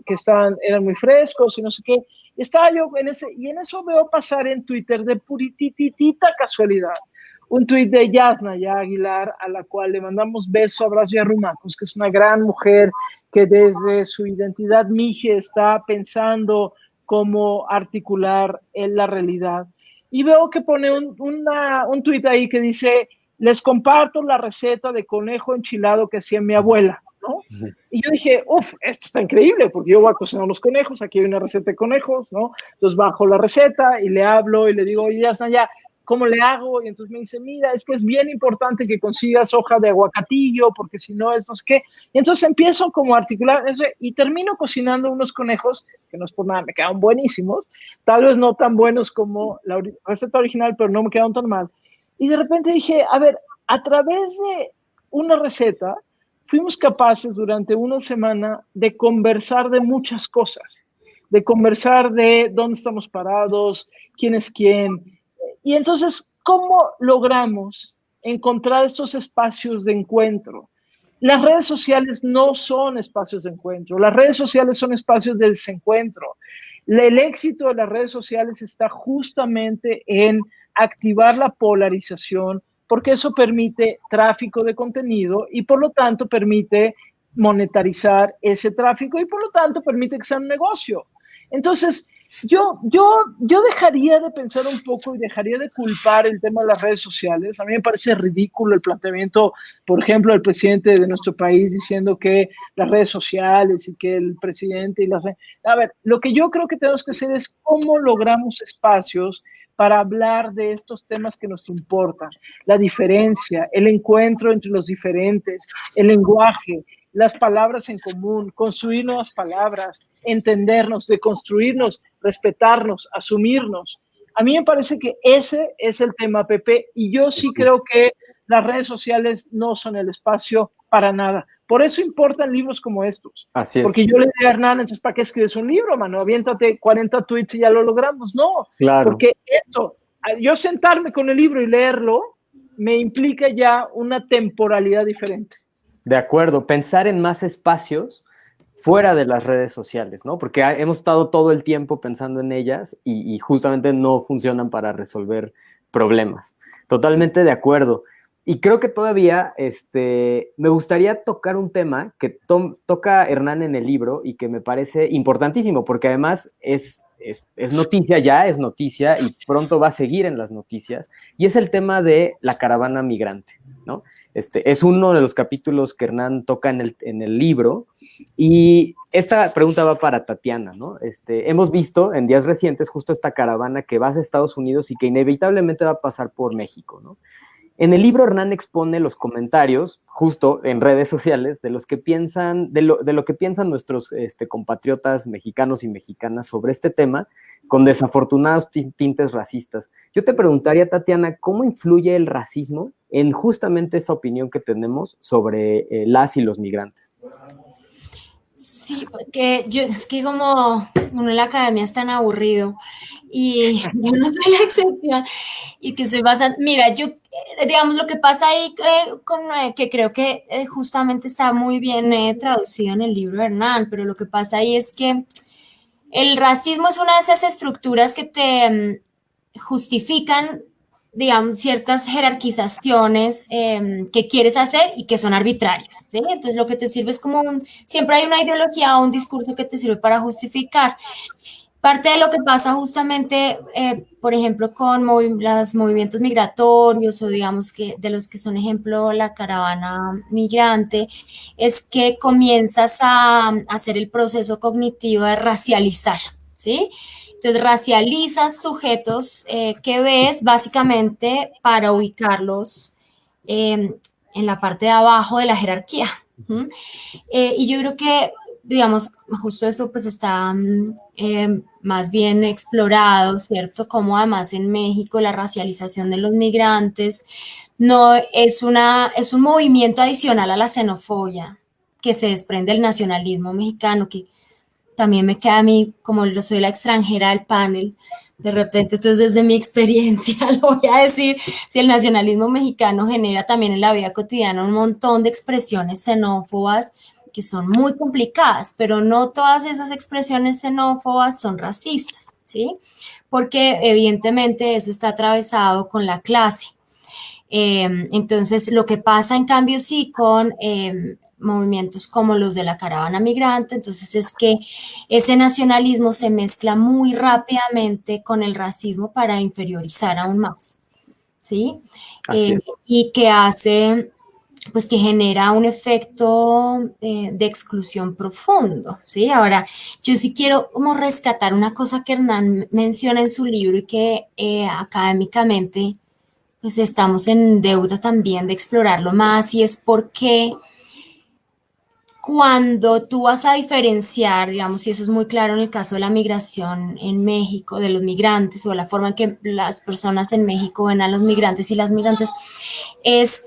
eran muy frescos y no sé qué. Y estaba yo y en eso veo pasar en Twitter de purititita casualidad un tuit de Yasnaya Aguilar, a la cual le mandamos beso, abrazo y arrumacos, que es una gran mujer que desde su identidad mije está pensando cómo articular en la realidad. Y veo que pone un tuit ahí que dice, les comparto la receta de conejo enchilado que hacía mi abuela, ¿no? Y yo dije, esto está increíble, porque yo voy a cocinar los conejos, aquí hay una receta de conejos, ¿no? Entonces bajo la receta y le hablo y le digo, oye, Yasnaya, ¿cómo le hago? Y entonces me dice, mira, es que es bien importante que consigas hoja de aguacatillo, porque si no es no sé qué. Y entonces empiezo como a articular eso y termino cocinando unos conejos, que no es por nada, me quedan buenísimos, tal vez no tan buenos como la receta original, pero no me quedaron tan mal. Y de repente dije, a ver, a través de una receta, fuimos capaces durante una semana de conversar de muchas cosas, de conversar de dónde estamos parados, quién es quién. Y entonces, ¿cómo logramos encontrar esos espacios de encuentro? Las redes sociales no son espacios de encuentro, las redes sociales son espacios de desencuentro. El éxito de las redes sociales está justamente en activar la polarización, porque eso permite tráfico de contenido y por lo tanto permite monetarizar ese tráfico y por lo tanto permite que sea un negocio. Entonces, yo dejaría de pensar un poco y dejaría de culpar el tema de las redes sociales. A mí me parece ridículo el planteamiento, por ejemplo, del presidente de nuestro país diciendo que las redes sociales y que el presidente y las... A ver, lo que yo creo que tenemos que hacer es cómo logramos espacios para hablar de estos temas que nos importan. La diferencia, el encuentro entre los diferentes, el lenguaje, las palabras en común, construir nuevas palabras, entendernos, deconstruirnos, respetarnos, asumirnos. A mí me parece que ese es el tema, Pepe, y yo sí creo que las redes sociales no son el espacio para nada. Por eso importan libros como estos. Así es. Porque yo le diría a Hernán, entonces, ¿para qué escribes un libro, mano? Aviéntate 40 tweets y ya lo logramos. No, claro. Porque esto, yo sentarme con el libro y leerlo, me implica ya una temporalidad diferente. De acuerdo, pensar en más espacios fuera de las redes sociales, ¿no? Porque hemos estado todo el tiempo pensando en ellas y justamente no funcionan para resolver problemas. Totalmente de acuerdo. Y creo que todavía me gustaría tocar un tema que toca Hernán en el libro y que me parece importantísimo, porque además es noticia ya, es noticia y pronto va a seguir en las noticias, y es el tema de la caravana migrante, ¿no? Es uno de los capítulos que Hernán toca en el libro, y esta pregunta va para Tatiana, ¿no? Hemos visto en días recientes justo esta caravana que va hacia Estados Unidos y que inevitablemente va a pasar por México, ¿no? En el libro Hernán expone los comentarios, justo en redes sociales, de los que piensan, de lo que piensan nuestros compatriotas mexicanos y mexicanas sobre este tema, con desafortunados tintes racistas. Yo te preguntaría, Tatiana, ¿cómo influye el racismo en justamente esa opinión que tenemos sobre las y los migrantes? Sí, porque es que como uno en la academia es tan aburrido y yo no soy la excepción y que soy bastante, mira, digamos, lo que pasa ahí que creo que justamente está muy bien traducido en el libro de Hernán, pero lo que pasa ahí es que el racismo es una de esas estructuras que te justifican, digamos, ciertas jerarquizaciones que quieres hacer y que son arbitrarias, ¿sí? Entonces, lo que te sirve es como siempre hay una ideología o un discurso que te sirve para justificar. Parte de lo que pasa justamente, por ejemplo, con los movimientos migratorios o digamos que de los que son ejemplo la caravana migrante, es que comienzas a hacer el proceso cognitivo de racializar, ¿sí? Entonces racializas sujetos que ves básicamente para ubicarlos en la parte de abajo de la jerarquía. Y yo creo que, digamos, justo eso pues está más bien explorado, ¿cierto? Como además en México la racialización de los migrantes no es es un movimiento adicional a la xenofobia que se desprende del nacionalismo mexicano, que también me queda a mí, como yo soy la extranjera del panel, de repente, entonces desde mi experiencia lo voy a decir, si el nacionalismo mexicano genera también en la vida cotidiana un montón de expresiones xenófobas que son muy complicadas, pero no todas esas expresiones xenófobas son racistas, ¿sí? Porque evidentemente eso está atravesado con la clase. Entonces, lo que pasa en cambio sí con movimientos como los de la caravana migrante, entonces es que ese nacionalismo se mezcla muy rápidamente con el racismo para inferiorizar aún más, ¿sí? Y que hace, pues que genera un efecto de exclusión profundo, ¿sí? Ahora, yo sí quiero como rescatar una cosa que Hernán menciona en su libro y que académicamente pues estamos en deuda también de explorarlo más, y es porque cuando tú vas a diferenciar, digamos, y eso es muy claro en el caso de la migración en México, de los migrantes o la forma en que las personas en México ven a los migrantes y las migrantes, es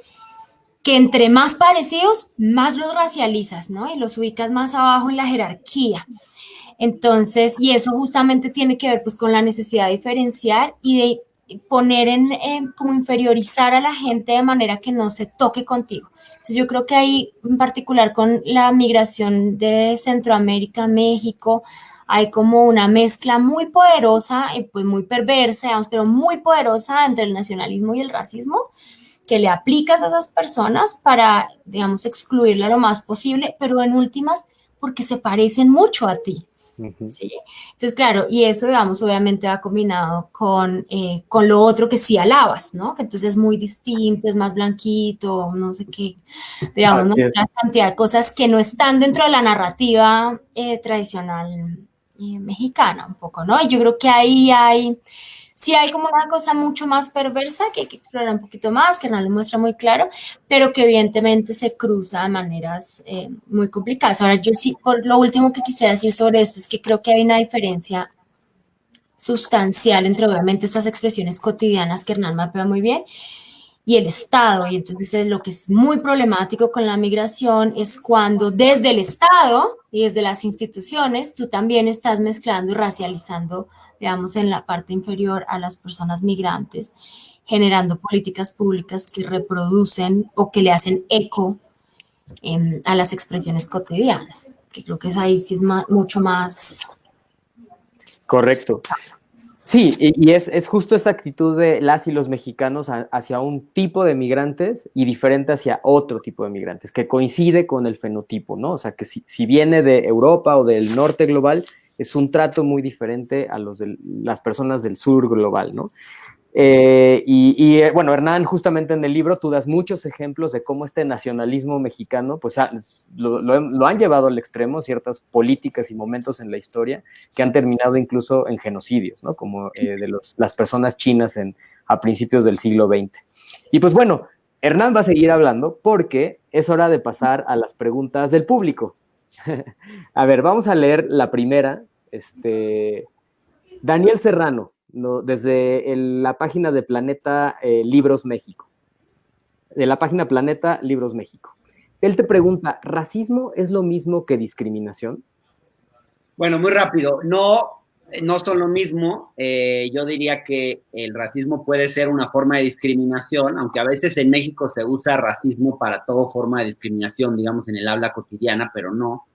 que entre más parecidos, más los racializas, ¿no? Y los ubicas más abajo en la jerarquía. Entonces, y eso justamente tiene que ver pues con la necesidad de diferenciar y de poner como inferiorizar a la gente de manera que no se toque contigo. Entonces yo creo que ahí en particular con la migración de Centroamérica a México hay como una mezcla muy poderosa, pues muy perversa, digamos, pero muy poderosa entre el nacionalismo y el racismo que le aplicas a esas personas para, digamos, excluirla lo más posible, pero en últimas porque se parecen mucho a ti. ¿Sí? Entonces, claro, y eso, digamos, obviamente va combinado con lo otro que sí alabas, ¿no? Que entonces es muy distinto, es más blanquito, no sé qué, digamos, ¿no? Una cantidad de cosas que no están dentro de la narrativa tradicional mexicana, un poco, ¿no? Y yo creo que ahí sí hay como una cosa mucho más perversa que hay que explorar un poquito más, que no lo muestra muy claro, pero que evidentemente se cruza de maneras muy complicadas. Ahora, yo sí, por lo último que quisiera decir sobre esto es que creo que hay una diferencia sustancial entre obviamente esas expresiones cotidianas que Hernán mapea muy bien y el Estado. Y entonces lo que es muy problemático con la migración es cuando desde el Estado y desde las instituciones tú también estás mezclando y racializando, digamos, en la parte inferior a las personas migrantes, generando políticas públicas que reproducen o que le hacen eco a las expresiones cotidianas, que creo que es ahí sí es mucho más... Correcto. Sí, y es justo esa actitud de las y los mexicanos hacia un tipo de migrantes y diferente hacia otro tipo de migrantes, que coincide con el fenotipo, ¿no? O sea, que si viene de Europa o del norte global, es un trato muy diferente a los de las personas del sur global, ¿no? Bueno, Hernán, justamente en el libro tú das muchos ejemplos de cómo este nacionalismo mexicano pues lo han llevado al extremo, ciertas políticas y momentos en la historia que han terminado incluso en genocidios, ¿no? Como las personas chinas a principios del siglo XX. Y pues bueno, Hernán va a seguir hablando porque es hora de pasar a las preguntas del público. A ver, vamos a leer la primera. Daniel Serrano, ¿no? Desde la página de Planeta Libros México. De la página Planeta Libros México. Él te pregunta, ¿racismo es lo mismo que discriminación? Bueno, muy rápido. No son lo mismo. Yo diría que el racismo puede ser una forma de discriminación, aunque a veces en México se usa racismo para toda forma de discriminación, digamos, en el habla cotidiana, pero no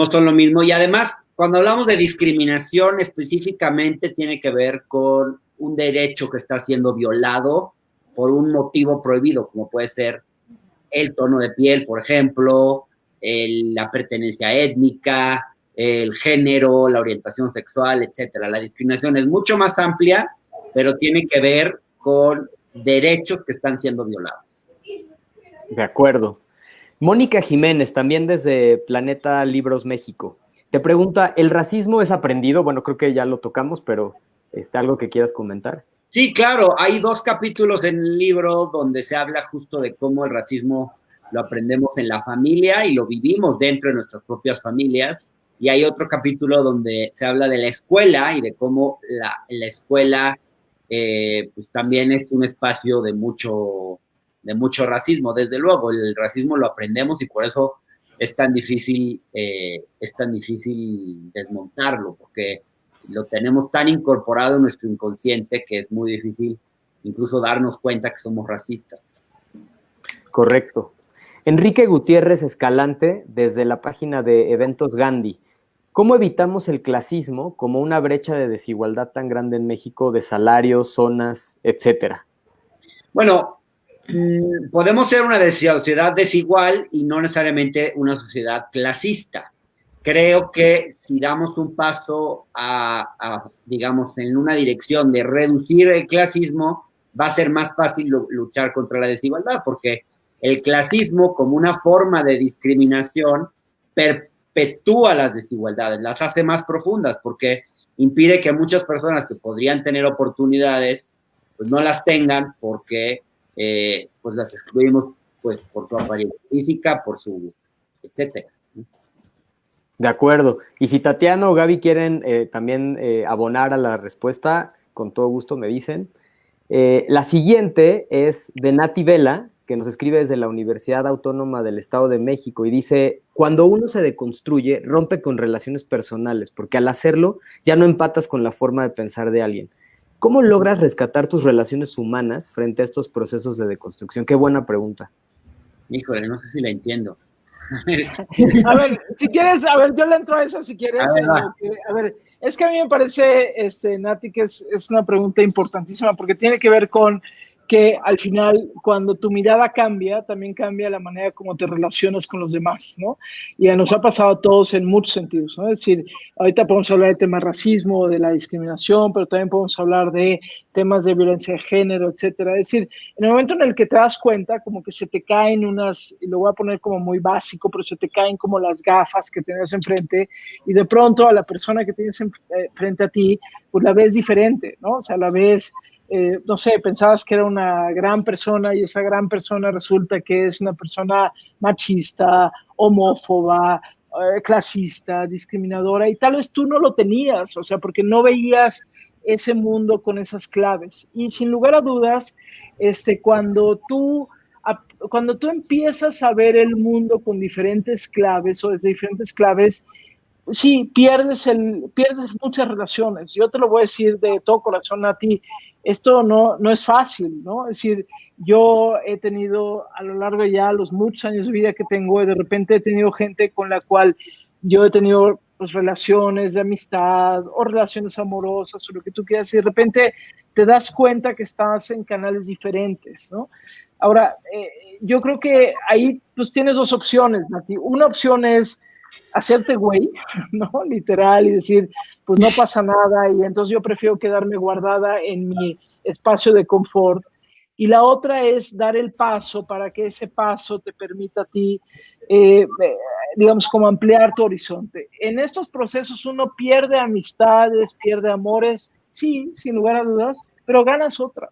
son lo mismo. Y además, cuando hablamos de discriminación, específicamente tiene que ver con un derecho que está siendo violado por un motivo prohibido, como puede ser el tono de piel, por ejemplo, la pertenencia étnica, el género, la orientación sexual, etcétera. La discriminación es mucho más amplia, pero tiene que ver con derechos que están siendo violados. De acuerdo. Mónica Jiménez, también desde Planeta Libros México, te pregunta, ¿el racismo es aprendido? Bueno, creo que ya lo tocamos, pero ¿algo que quieras comentar? Sí, claro, hay 2 capítulos en el libro donde se habla justo de cómo el racismo lo aprendemos en la familia y lo vivimos dentro de nuestras propias familias, y hay otro capítulo donde se habla de la escuela y de cómo la escuela pues también es un espacio de mucho racismo. Desde luego, el racismo lo aprendemos y por eso es tan difícil desmontarlo, porque lo tenemos tan incorporado en nuestro inconsciente que es muy difícil incluso darnos cuenta que somos racistas. Correcto. Enrique Gutiérrez Escalante, desde la página de Eventos Gandhi, ¿cómo evitamos el clasismo como una brecha de desigualdad tan grande en México de salarios, zonas, etcétera? Bueno, podemos ser una sociedad desigual y no necesariamente una sociedad clasista. Creo que si damos un paso digamos, en una dirección de reducir el clasismo, va a ser más fácil luchar contra la desigualdad, porque el clasismo, como una forma de discriminación, perpetúa las desigualdades, las hace más profundas, porque impide que muchas personas que podrían tener oportunidades, pues no las tengan, porque pues las excluimos pues por su apariencia física, por su etcétera. De acuerdo. Y si Tatiana o Gaby quieren también abonar a la respuesta, con todo gusto me dicen. La siguiente es de Nati Vela, que nos escribe desde la Universidad Autónoma del Estado de México y dice, cuando uno se deconstruye, rompe con relaciones personales, porque al hacerlo ya no empatas con la forma de pensar de alguien. ¿Cómo logras rescatar tus relaciones humanas frente a estos procesos de deconstrucción? Qué buena pregunta. Híjole, no sé si la entiendo. A ver, si quieres, yo le entro a esa si quieres. A ver, es que a mí me parece, Nati, que es una pregunta importantísima porque tiene que ver con que al final, cuando tu mirada cambia, también cambia la manera como te relacionas con los demás, ¿no? Y nos ha pasado a todos en muchos sentidos, ¿no? Es decir, ahorita podemos hablar de temas de racismo, de la discriminación, pero también podemos hablar de temas de violencia de género, etcétera. Es decir, en el momento en el que te das cuenta, como que se te caen y lo voy a poner como muy básico, pero se te caen como las gafas que tienes enfrente y de pronto a la persona que tienes frente a ti, pues la ves diferente, ¿no? O sea, la ves... no sé, pensabas que era una gran persona y esa gran persona resulta que es una persona machista, homófoba, clasista, discriminadora, y tal vez tú no lo tenías, o sea, porque no veías ese mundo con esas claves. Y sin lugar a dudas, cuando tú empiezas a ver el mundo con diferentes claves o desde diferentes claves, sí, pierdes muchas relaciones. Yo te lo voy a decir de todo corazón a ti, esto no es fácil, ¿no? Es decir, yo he tenido a lo largo de ya los muchos años de vida que tengo, de repente he tenido gente con la cual yo he tenido pues, relaciones de amistad o relaciones amorosas o lo que tú quieras y de repente te das cuenta que estás en canales diferentes, ¿no? Ahora, yo creo que ahí pues tienes dos opciones, Nati. Una opción es hacerte güey, ¿no? Literal, y decir, pues no pasa nada, y entonces yo prefiero quedarme guardada en mi espacio de confort. Y la otra es dar el paso para que ese paso te permita a ti, digamos, como ampliar tu horizonte. En estos procesos uno pierde amistades, pierde amores, sí, sin lugar a dudas, pero ganas otras.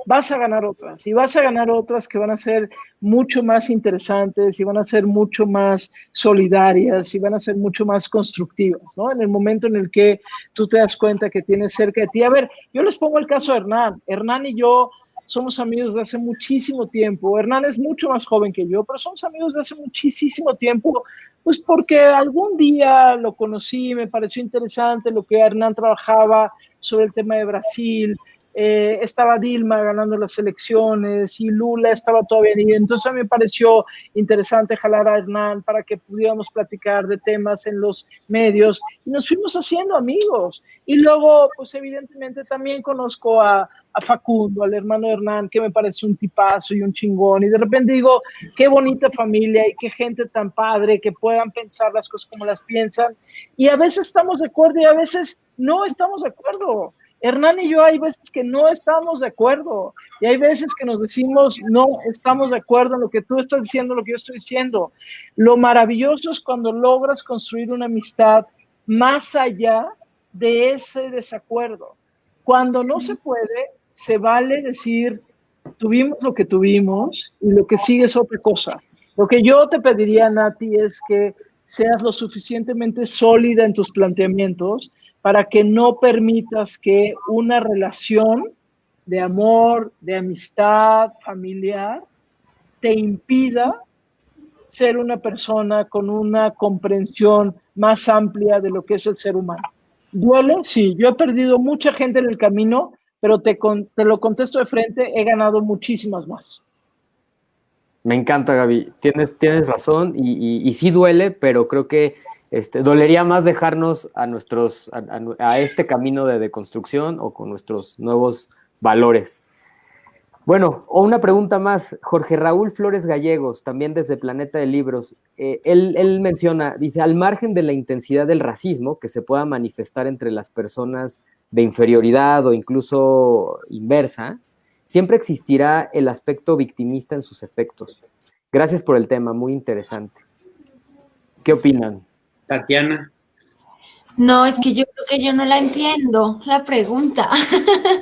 Vas a ganar otras y vas a ganar otras que van a ser mucho más interesantes y van a ser mucho más solidarias y van a ser mucho más constructivas, ¿no? En el momento en el que tú te das cuenta que tienes cerca de ti. A ver, yo les pongo el caso de Hernán. Hernán y yo somos amigos de hace muchísimo tiempo. Hernán es mucho más joven que yo, pero somos amigos de hace muchísimo tiempo, pues porque algún día lo conocí, me pareció interesante lo que Hernán trabajaba sobre el tema de Brasil. Estaba Dilma ganando las elecciones y Lula estaba todavía ahí. Entonces a mí me pareció interesante jalar a Hernán para que pudiéramos platicar de temas en los medios y nos fuimos haciendo amigos. Y luego, pues evidentemente también conozco a Facundo, al hermano de Hernán, que me parece un tipazo y un chingón. Y de repente digo, qué bonita familia y qué gente tan padre que puedan pensar las cosas como las piensan. Y a veces estamos de acuerdo y a veces no estamos de acuerdo. Hernán y yo hay veces que no estamos de acuerdo y hay veces que nos decimos no estamos de acuerdo en lo que tú estás diciendo, lo que yo estoy diciendo. Lo maravilloso es cuando logras construir una amistad más allá de ese desacuerdo. Cuando no se puede, se vale decir tuvimos lo que tuvimos y lo que sigue es otra cosa. Lo que yo te pediría, Nati, es que seas lo suficientemente sólida en tus planteamientos para que no permitas que una relación de amor, de amistad, familiar, te impida ser una persona con una comprensión más amplia de lo que es el ser humano. ¿Duele? Sí, yo he perdido mucha gente en el camino, pero te lo contesto de frente, he ganado muchísimas más. Me encanta, Gaby. Tienes razón y sí duele, pero creo que dolería más dejarnos a este camino de deconstrucción o con nuestros nuevos valores. Bueno, o una pregunta más. Jorge Raúl Flores Gallegos, también desde Planeta de Libros, él menciona, dice, al margen de la intensidad del racismo que se pueda manifestar entre las personas de inferioridad o incluso inversa, siempre existirá el aspecto victimista en sus efectos. Gracias por el tema, muy interesante. ¿Qué opinan? Tatiana. No, es que yo creo que yo no la entiendo, la pregunta.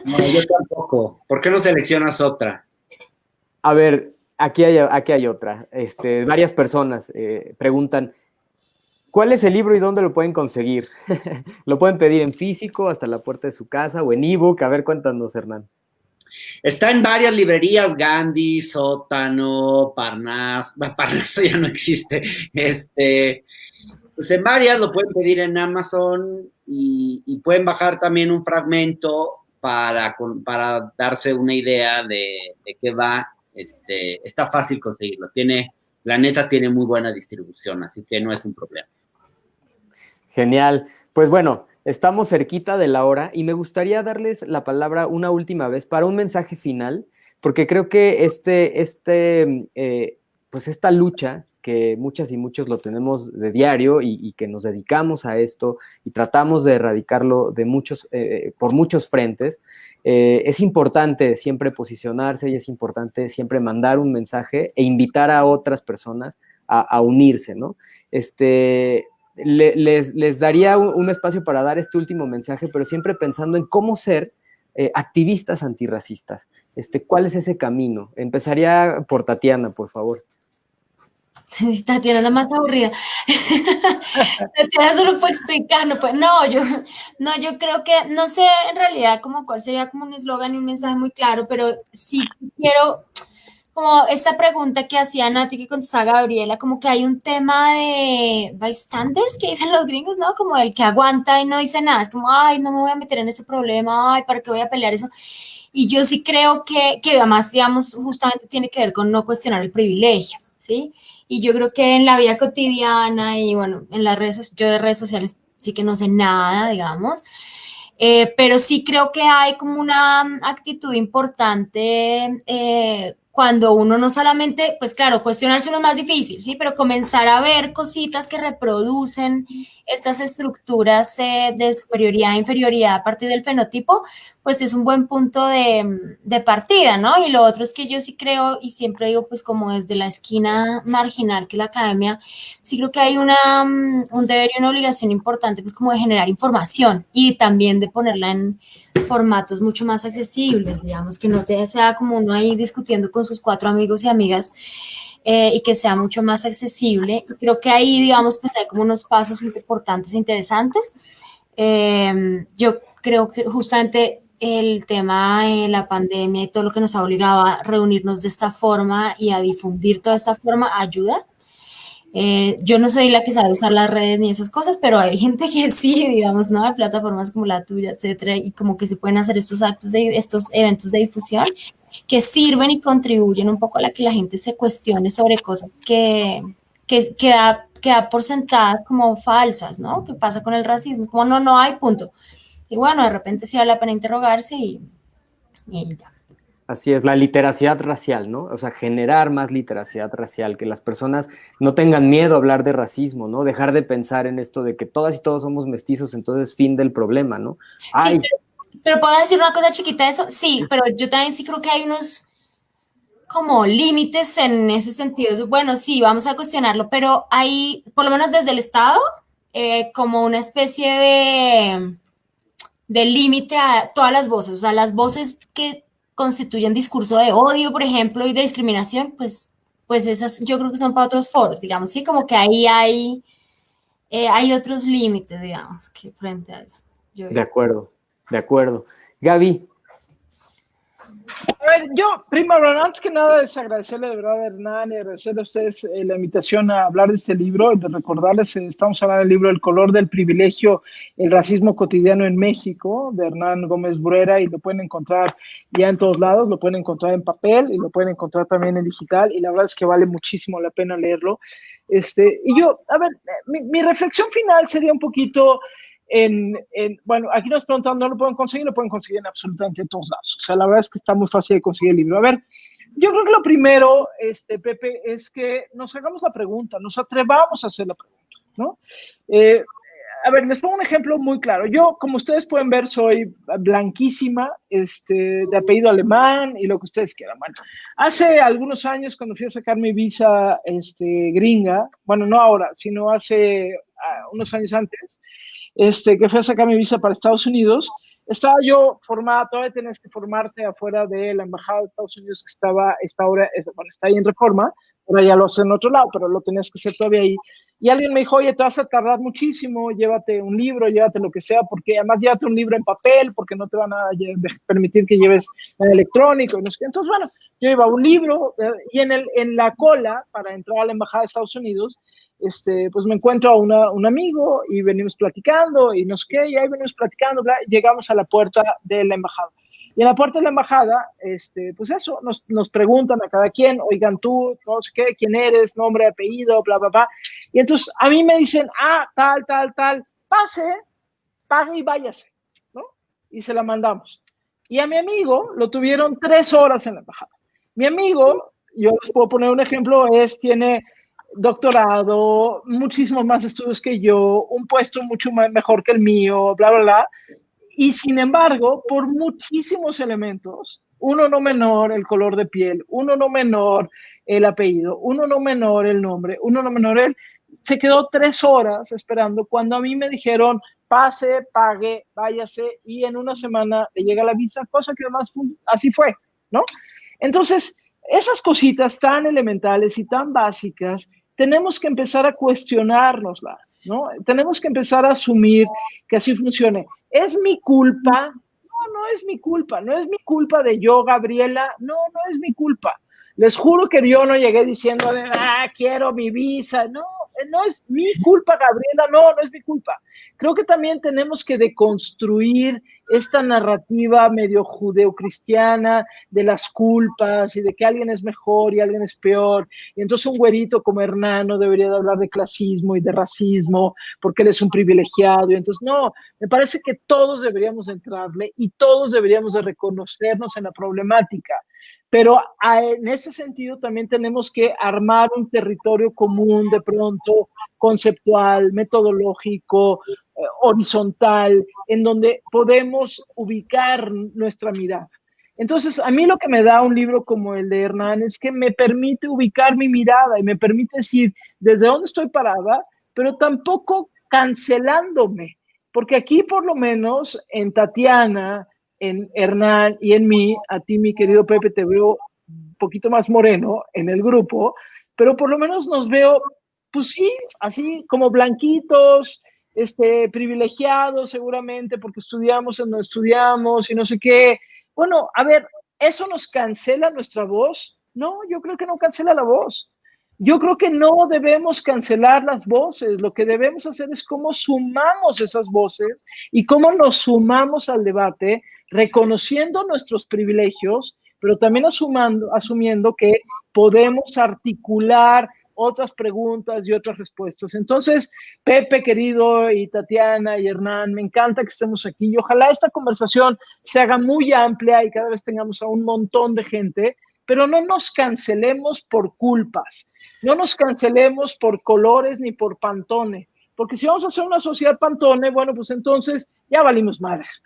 No, yo tampoco. ¿Por qué no seleccionas otra? A ver, aquí hay otra. Varias personas preguntan, ¿cuál es el libro y dónde lo pueden conseguir? ¿Lo pueden pedir en físico, hasta la puerta de su casa o en ebook? A ver, cuéntanos, Hernán. Está en varias librerías, Gandhi, Sótano, Parnaso ya no existe, pues en varias lo pueden pedir en Amazon y pueden bajar también un fragmento para darse una idea de qué va, está fácil conseguirlo, la neta tiene muy buena distribución, así que no es un problema. Genial, pues bueno, estamos cerquita de la hora y me gustaría darles la palabra una última vez para un mensaje final, porque creo que pues esta lucha que muchas y muchos lo tenemos de diario y que nos dedicamos a esto y tratamos de erradicarlo por muchos frentes, es importante siempre posicionarse y es importante siempre mandar un mensaje e invitar a otras personas a unirse, ¿no? Les daría un espacio para dar este último mensaje, pero siempre pensando en cómo ser activistas antirracistas. ¿Cuál es ese camino? Empezaría por Tatiana, por favor. Tatiana es la más aburrida. Tatiana solo puede explicar, yo creo que, no sé en realidad como cuál sería como un eslogan y un mensaje muy claro, pero sí quiero, como esta pregunta que hacía Nati, que contestaba Gabriela, como que hay un tema de bystanders que dicen los gringos, ¿no? Como el que aguanta y no dice nada, es como, ay, no me voy a meter en ese problema, ay, ¿para qué voy a pelear eso? Y yo sí creo que además, digamos, justamente tiene que ver con no cuestionar el privilegio, ¿sí? y yo creo que en la vida cotidiana y bueno, en las yo de redes sociales sí que no sé nada, digamos, pero sí creo que hay como una actitud importante cuando uno no solamente, pues claro, cuestionarse uno es más difícil, ¿sí? Pero comenzar a ver cositas que reproducen estas estructuras de superioridad e inferioridad a partir del fenotipo, pues es un buen punto de partida, ¿no? Y lo otro es que yo sí creo y siempre digo, pues como desde la esquina marginal que es la academia, sí creo que hay un deber y una obligación importante, pues como de generar información y también de ponerla en formatos mucho más accesibles, digamos, que no sea como uno ahí discutiendo con sus 4 amigos y amigas y que sea mucho más accesible. Creo que ahí, digamos, pues hay como unos pasos importantes e interesantes. Yo creo que justamente el tema de la pandemia y todo lo que nos ha obligado a reunirnos de esta forma y a difundir toda esta forma ayuda. Yo no soy la que sabe usar las redes ni esas cosas, pero hay gente que sí, digamos, ¿no? Hay plataformas como la tuya, etcétera, y como que se pueden hacer estos estos eventos de difusión que sirven y contribuyen un poco a que la gente se cuestione sobre cosas que da por sentadas como falsas, ¿no? ¿Qué pasa con el racismo? Es como no hay punto. Y bueno, de repente sí vale la pena interrogarse y ya. Así es, la literacidad racial, ¿no? O sea, generar más literacidad racial, que las personas no tengan miedo a hablar de racismo, ¿no? Dejar de pensar en esto de que todas y todos somos mestizos, entonces fin del problema, ¿no? Ay. Sí, pero ¿puedo decir una cosa chiquita de eso? Sí, pero yo también sí creo que hay unos como límites en ese sentido. Bueno, sí, vamos a cuestionarlo, pero hay, por lo menos desde el Estado, como una especie de límite a todas las voces, o sea, las voces que constituyen discurso de odio, por ejemplo, y de discriminación, pues esas yo creo que son para otros foros, digamos, sí, como que ahí hay otros límites, digamos, que frente a eso. De acuerdo, de acuerdo. Gaby. A ver, yo, primero, antes que nada, es agradecerle de verdad a Hernán y agradecerle a ustedes la invitación a hablar de este libro y de recordarles, estamos hablando del libro El color del privilegio, el racismo cotidiano en México, de Hernán Gómez Bruera, y lo pueden encontrar ya en todos lados, lo pueden encontrar en papel y lo pueden encontrar también en digital, y la verdad es que vale muchísimo la pena leerlo. Y yo, a ver, mi reflexión final sería un poquito... bueno, aquí nos preguntan, ¿no lo pueden conseguir? Lo pueden conseguir en absolutamente todos lados. O sea, la verdad es que está muy fácil de conseguir el libro. A ver, yo creo que lo primero, Pepe, es que nos hagamos la pregunta, nos atrevamos a hacer la pregunta, ¿no? A ver, les pongo un ejemplo muy claro. Yo, como ustedes pueden ver, soy blanquísima, de apellido alemán y lo que ustedes quieran. Bueno, hace algunos años, cuando fui a sacar mi visa gringa, bueno, no ahora, sino hace unos años antes, que fui a sacar mi visa para Estados Unidos, estaba yo formada, todavía tenés que formarte afuera de la Embajada de Estados Unidos que está ahí en Reforma, ahora ya lo hacen en otro lado, pero lo tenías que hacer todavía ahí. Y alguien me dijo, oye, te vas a tardar muchísimo, llévate un libro, llévate lo que sea, porque además llévate un libro en papel, porque no te van a permitir que lleves en electrónico. Y no sé qué. Entonces, bueno, yo iba un libro y en la cola para entrar a la Embajada de Estados Unidos, pues me encuentro a un amigo y venimos platicando y no sé qué, y ahí venimos platicando, bla, llegamos a la puerta de la embajada. Y en la puerta de la embajada, pues eso, nos preguntan a cada quien, oigan tú, no sé qué, quién eres, nombre, apellido, bla, bla, bla. Y entonces a mí me dicen, tal, pase, pague y váyase, ¿no? Y se la mandamos. Y a mi amigo lo tuvieron 3 horas en la embajada. Mi amigo, yo les puedo poner un ejemplo, tiene doctorado, muchísimos más estudios que yo, un puesto mucho mejor que el mío, bla, bla, bla. Y sin embargo, por muchísimos elementos, uno no menor el color de piel, uno no menor el apellido, uno no menor el nombre, uno no menor se quedó 3 horas esperando cuando a mí me dijeron, pase, pague, váyase, y en una semana le llega la visa, cosa que además así fue, ¿no? Entonces, esas cositas tan elementales y tan básicas, tenemos que empezar a cuestionárnoslas, ¿no? Tenemos que empezar a asumir que así funcione. ¿Es mi culpa? No es mi culpa. No es mi culpa de yo, Gabriela. No es mi culpa. Les juro que yo no llegué diciendo, quiero mi visa. No, no es mi culpa, Gabriela, no es mi culpa. Creo que también tenemos que deconstruir esta narrativa medio judeocristiana de las culpas y de que alguien es mejor y alguien es peor. Y entonces un güerito como Hernán no debería de hablar de clasismo y de racismo porque él es un privilegiado. Y entonces, no, me parece que todos deberíamos entrarle y todos deberíamos de reconocernos en la problemática. Pero en ese sentido también tenemos que armar un territorio común de pronto, conceptual, metodológico, horizontal, en donde podemos ubicar nuestra mirada. Entonces, a mí lo que me da un libro como el de Hernán es que me permite ubicar mi mirada y me permite decir desde dónde estoy parada, pero tampoco cancelándome, porque aquí por lo menos en Tatiana, en Hernán y en mí, a ti, mi querido Pepe, te veo un poquito más moreno en el grupo, pero por lo menos nos veo, pues sí, así como blanquitos, privilegiados seguramente porque estudiamos en donde estudiamos y no sé qué. Bueno, a ver, ¿eso nos cancela nuestra voz? No, yo creo que no cancela la voz. Yo creo que no debemos cancelar las voces, lo que debemos hacer es cómo sumamos esas voces y cómo nos sumamos al debate, reconociendo nuestros privilegios, pero también asumiendo que podemos articular otras preguntas y otras respuestas. Entonces, Pepe, querido, y Tatiana y Hernán, me encanta que estemos aquí y ojalá esta conversación se haga muy amplia y cada vez tengamos a un montón de gente, pero no nos cancelemos por culpas, no nos cancelemos por colores ni por Pantone, porque si vamos a hacer una sociedad Pantone, bueno, pues entonces ya valimos madres,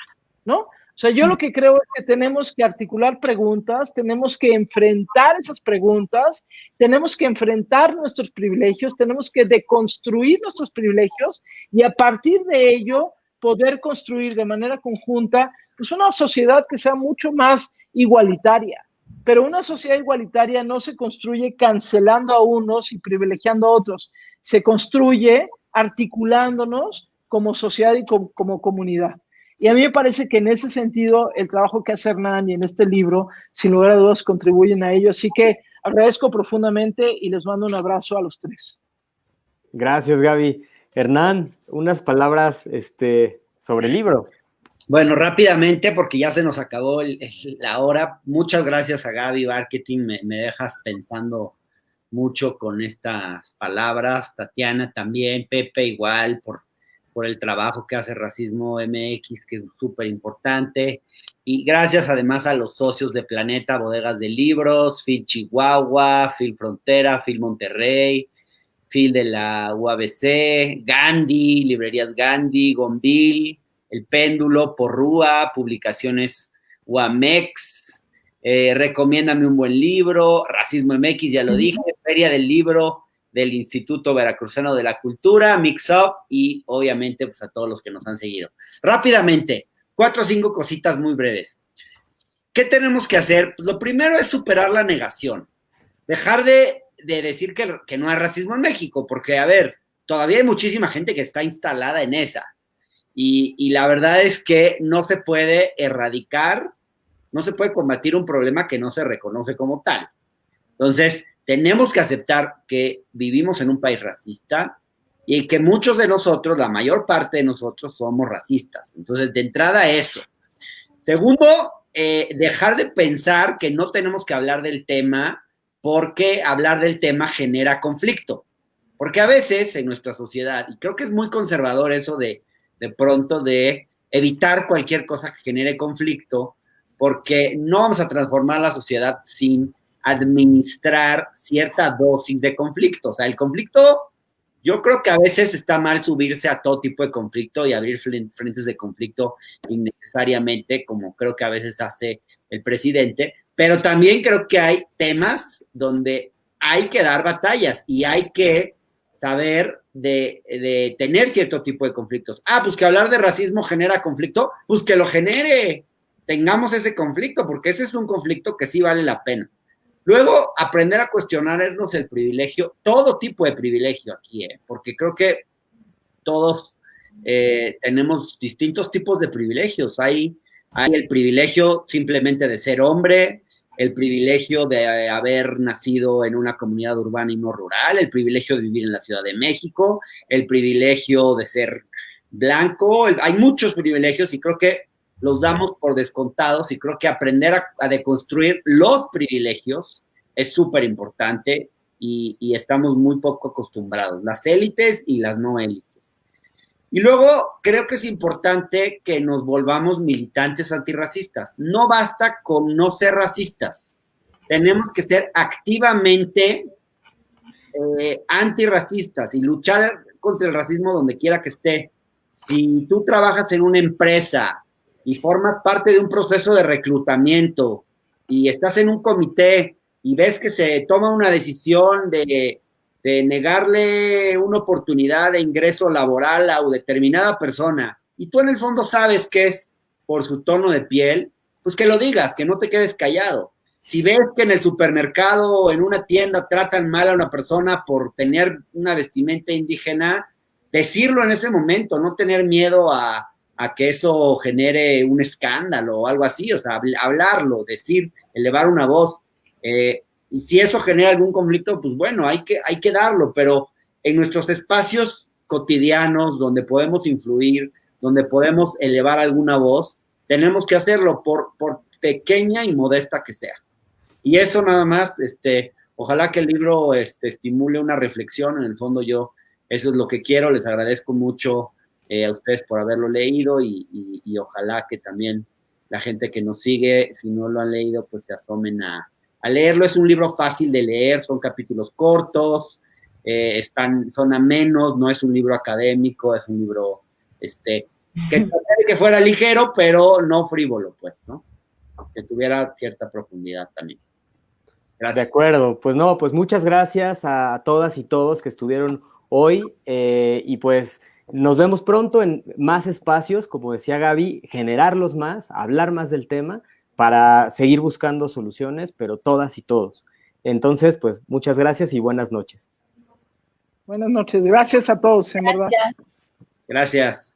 ¿no? O sea, yo lo que creo es que tenemos que articular preguntas, tenemos que enfrentar esas preguntas, tenemos que enfrentar nuestros privilegios, tenemos que deconstruir nuestros privilegios y a partir de ello poder construir de manera conjunta pues una sociedad que sea mucho más igualitaria. Pero una sociedad igualitaria no se construye cancelando a unos y privilegiando a otros, se construye articulándonos como sociedad y como comunidad. Y a mí me parece que en ese sentido el trabajo que hace Hernán y en este libro, sin lugar a dudas, contribuyen a ello. Así que agradezco profundamente y les mando un abrazo a los tres. Gracias, Gaby. Hernán, unas palabras sobre el libro. Bueno, rápidamente, porque ya se nos acabó la hora. Muchas gracias a Gaby Marketing, me dejas pensando mucho con estas palabras. Tatiana también, Pepe igual, por el trabajo que hace Racismo MX, que es súper importante. Y gracias además a los socios de Planeta, Bodegas de Libros, Phil Chihuahua, Phil Frontera, Phil Monterrey, Phil de la UABC, Gandhi, Librerías Gandhi, Gonville, El Péndulo, Porrúa, Publicaciones UAMEX, Recomiéndame un buen libro, Racismo MX, ya lo dije, Feria del Libro del Instituto Veracruzano de la Cultura, Mix Up y obviamente pues a todos los que nos han seguido. Rápidamente, 4 o 5 cositas muy breves. ¿Qué tenemos que hacer? Pues lo primero es superar la negación. Dejar de decir que no hay racismo en México, porque, a ver, todavía hay muchísima gente que está instalada en esa. Y la verdad es que no se puede erradicar, no se puede combatir un problema que no se reconoce como tal. Entonces, tenemos que aceptar que vivimos en un país racista y que muchos de nosotros, la mayor parte de nosotros, somos racistas. Entonces, de entrada, eso. Segundo, dejar de pensar que no tenemos que hablar del tema porque hablar del tema genera conflicto. Porque a veces en nuestra sociedad, y creo que es muy conservador eso de pronto de evitar cualquier cosa que genere conflicto, porque no vamos a transformar la sociedad sin administrar cierta dosis de conflicto. O sea, el conflicto, yo creo que a veces está mal subirse a todo tipo de conflicto y abrir frentes de conflicto innecesariamente, como creo que a veces hace el presidente, pero también creo que hay temas donde hay que dar batallas y hay que saber de tener cierto tipo de conflictos. Pues que hablar de racismo genera conflicto, pues que lo genere, tengamos ese conflicto, porque ese es un conflicto que sí vale la pena. Luego, aprender a cuestionarnos el privilegio, todo tipo de privilegio aquí, porque creo que todos tenemos distintos tipos de privilegios. Hay el privilegio simplemente de ser hombre, el privilegio de haber nacido en una comunidad urbana y no rural, el privilegio de vivir en la Ciudad de México, el privilegio de ser blanco. Hay muchos privilegios y creo que los damos por descontados y creo que aprender a deconstruir los privilegios es súper importante y estamos muy poco acostumbrados, las élites y las no élites. Y luego creo que es importante que nos volvamos militantes antirracistas. No basta con no ser racistas, tenemos que ser activamente antirracistas y luchar contra el racismo donde quiera que esté. Si tú trabajas en una empresa y formas parte de un proceso de reclutamiento y estás en un comité y ves que se toma una decisión de negarle una oportunidad de ingreso laboral a determinada persona y tú en el fondo sabes que es por su tono de piel, pues que lo digas, que no te quedes callado. Si ves que en el supermercado o en una tienda tratan mal a una persona por tener una vestimenta indígena, decirlo en ese momento, no tener miedo a que eso genere un escándalo o algo así, o sea, hablarlo, decir, elevar una voz. Y si eso genera algún conflicto, pues bueno, hay que darlo, pero en nuestros espacios cotidianos, donde podemos influir, donde podemos elevar alguna voz, tenemos que hacerlo por pequeña y modesta que sea. Y eso nada más, ojalá que el libro estimule una reflexión. En el fondo yo, eso es lo que quiero. Les agradezco mucho a ustedes por haberlo leído y ojalá que también la gente que nos sigue, si no lo han leído, pues se asomen a leerlo. Es un libro fácil de leer, son capítulos cortos, son amenos, no es un libro académico, es un libro que fuera ligero, pero no frívolo, pues, ¿no? Que tuviera cierta profundidad también. Gracias. De acuerdo, pues no, pues muchas gracias a todas y todos que estuvieron hoy y pues nos vemos pronto en más espacios, como decía Gaby, generarlos más, hablar más del tema para seguir buscando soluciones, pero todas y todos. Entonces, pues muchas gracias y buenas noches. Buenas noches, gracias a todos, en verdad. Gracias.